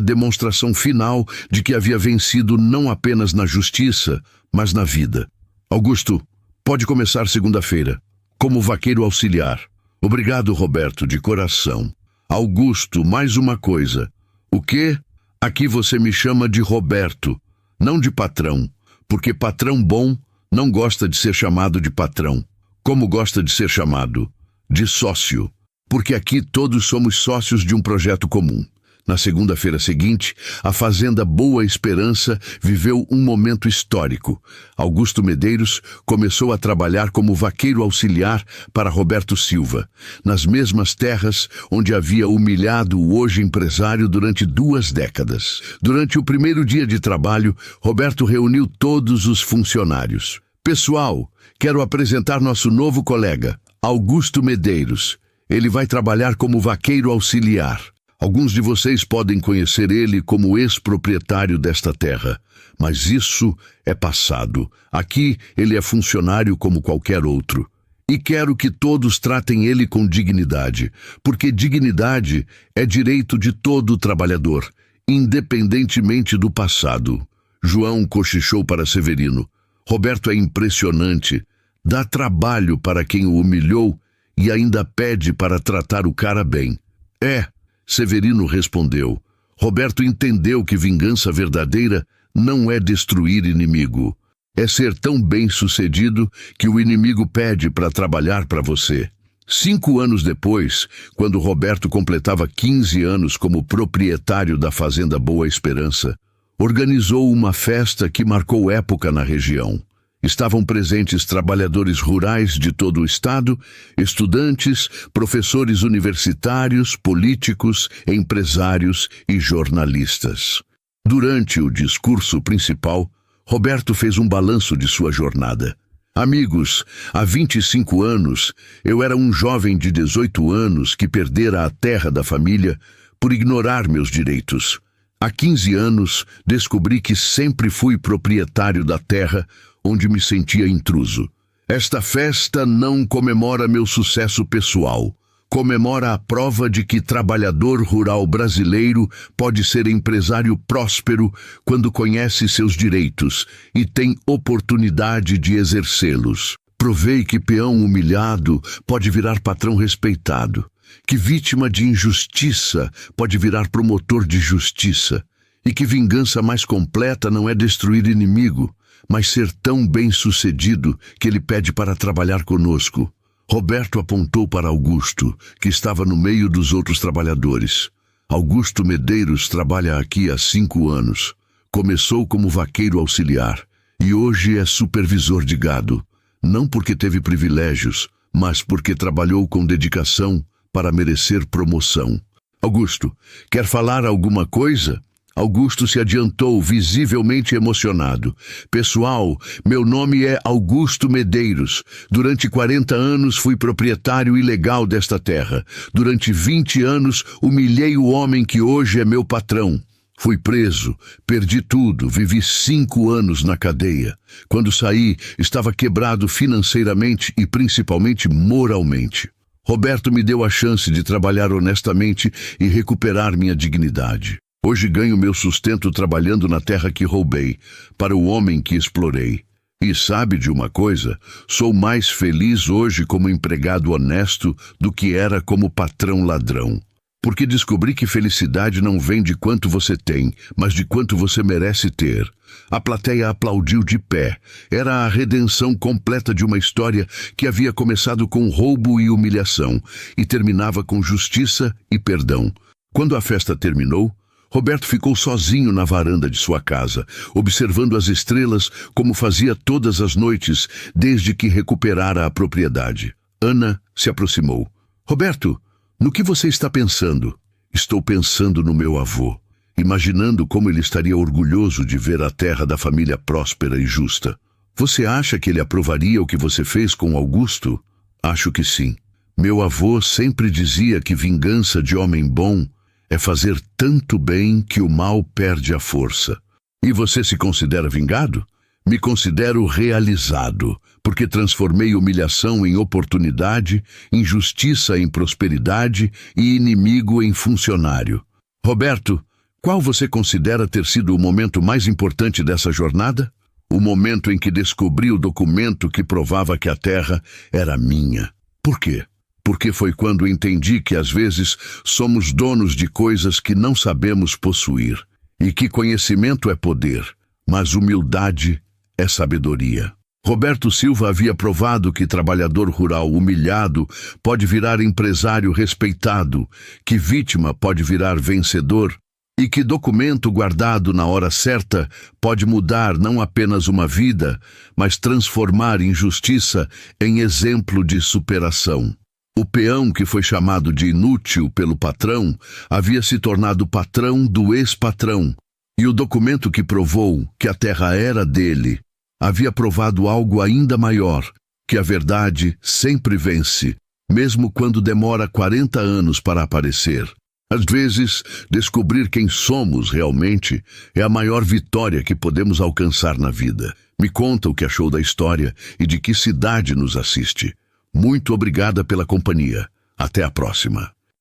demonstração final de que havia vencido não apenas na justiça, mas na vida. Augusto, pode começar segunda-feira, como vaqueiro auxiliar. Obrigado, Roberto, de coração. Augusto, mais uma coisa. O quê? Aqui você me chama de Roberto, não de patrão, porque patrão bom não gosta de ser chamado de patrão. Como gosta de ser chamado? De sócio. Porque aqui todos somos sócios de um projeto comum. Na segunda-feira seguinte, a Fazenda Boa Esperança viveu um momento histórico. Augusto Medeiros começou a trabalhar como vaqueiro auxiliar para Roberto Silva, nas mesmas terras onde havia humilhado o hoje empresário durante 2 décadas. Durante o primeiro dia de trabalho, Roberto reuniu todos os funcionários. Pessoal, quero apresentar nosso novo colega, Augusto Medeiros. Ele vai trabalhar como vaqueiro auxiliar. Alguns de vocês podem conhecer ele como ex-proprietário desta terra, mas isso é passado. Aqui ele é funcionário como qualquer outro. E quero que todos tratem ele com dignidade, porque dignidade é direito de todo trabalhador, independentemente do passado. João cochichou para Severino. Roberto é impressionante. Dá trabalho para quem o humilhou e ainda pede para tratar o cara bem. Severino respondeu. Roberto entendeu que vingança verdadeira não é destruir inimigo. É ser tão bem-sucedido que o inimigo pede para trabalhar para você. 5 anos depois, quando Roberto completava 15 anos como proprietário da Fazenda Boa Esperança, organizou uma festa que marcou época na região. Estavam presentes trabalhadores rurais de todo o estado, estudantes, professores universitários, políticos, empresários e jornalistas. Durante o discurso principal, Roberto fez um balanço de sua jornada. Amigos, há 25 anos, eu era um jovem de 18 anos que perdera a terra da família por ignorar meus direitos. Há 15 anos, descobri que sempre fui proprietário da terra onde me sentia intruso. Esta festa não comemora meu sucesso pessoal. Comemora a prova de que trabalhador rural brasileiro pode ser empresário próspero quando conhece seus direitos e tem oportunidade de exercê-los. Provei que peão humilhado pode virar patrão respeitado, que vítima de injustiça pode virar promotor de justiça, E que vingança mais completa não é destruir inimigo, mas ser tão bem-sucedido que ele pede para trabalhar conosco. Roberto apontou para Augusto, que estava no meio dos outros trabalhadores. Augusto Medeiros trabalha aqui há 5 anos. Começou como vaqueiro auxiliar e hoje é supervisor de gado. Não porque teve privilégios, mas porque trabalhou com dedicação para merecer promoção. Augusto, quer falar alguma coisa? Augusto se adiantou, visivelmente emocionado. Pessoal, meu nome é Augusto Medeiros. Durante 40 anos fui proprietário ilegal desta terra. Durante 20 anos humilhei o homem que hoje é meu patrão. Fui preso, perdi tudo, vivi 5 anos na cadeia. Quando saí, estava quebrado financeiramente e principalmente moralmente. Roberto me deu a chance de trabalhar honestamente e recuperar minha dignidade. Hoje ganho meu sustento trabalhando na terra que roubei, para o homem que explorei. E sabe de uma coisa? Sou mais feliz hoje como empregado honesto do que era como patrão ladrão. Porque descobri que felicidade não vem de quanto você tem, mas de quanto você merece ter. A plateia aplaudiu de pé. Era a redenção completa de uma história que havia começado com roubo e humilhação, e terminava com justiça e perdão. Quando a festa terminou, Roberto ficou sozinho na varanda de sua casa, observando as estrelas como fazia todas as noites, desde que recuperara a propriedade. Ana se aproximou. Roberto, no que você está pensando? Estou pensando no meu avô, imaginando como ele estaria orgulhoso de ver a terra da família próspera e justa. Você acha que ele aprovaria o que você fez com Augusto? Acho que sim. Meu avô sempre dizia que vingança de homem bom é fazer tanto bem que o mal perde a força. E você se considera vingado? Me considero realizado, porque transformei humilhação em oportunidade, injustiça em prosperidade e inimigo em funcionário. Roberto, qual você considera ter sido o momento mais importante dessa jornada? O momento em que descobri o documento que provava que a terra era minha. Por quê? Porque foi quando entendi que às vezes somos donos de coisas que não sabemos possuir, e que conhecimento é poder, mas humildade é sabedoria. Roberto Silva havia provado que trabalhador rural humilhado pode virar empresário respeitado, que vítima pode virar vencedor, e que documento guardado na hora certa pode mudar não apenas uma vida, mas transformar injustiça em exemplo de superação. O peão que foi chamado de inútil pelo patrão havia se tornado patrão do ex-patrão, e o documento que provou que a terra era dele havia provado algo ainda maior, que a verdade sempre vence, mesmo quando demora 40 anos para aparecer. Às vezes, descobrir quem somos realmente é a maior vitória que podemos alcançar na vida. Me conta o que achou da história e de que cidade nos assiste. Muito obrigada pela companhia. Até a próxima.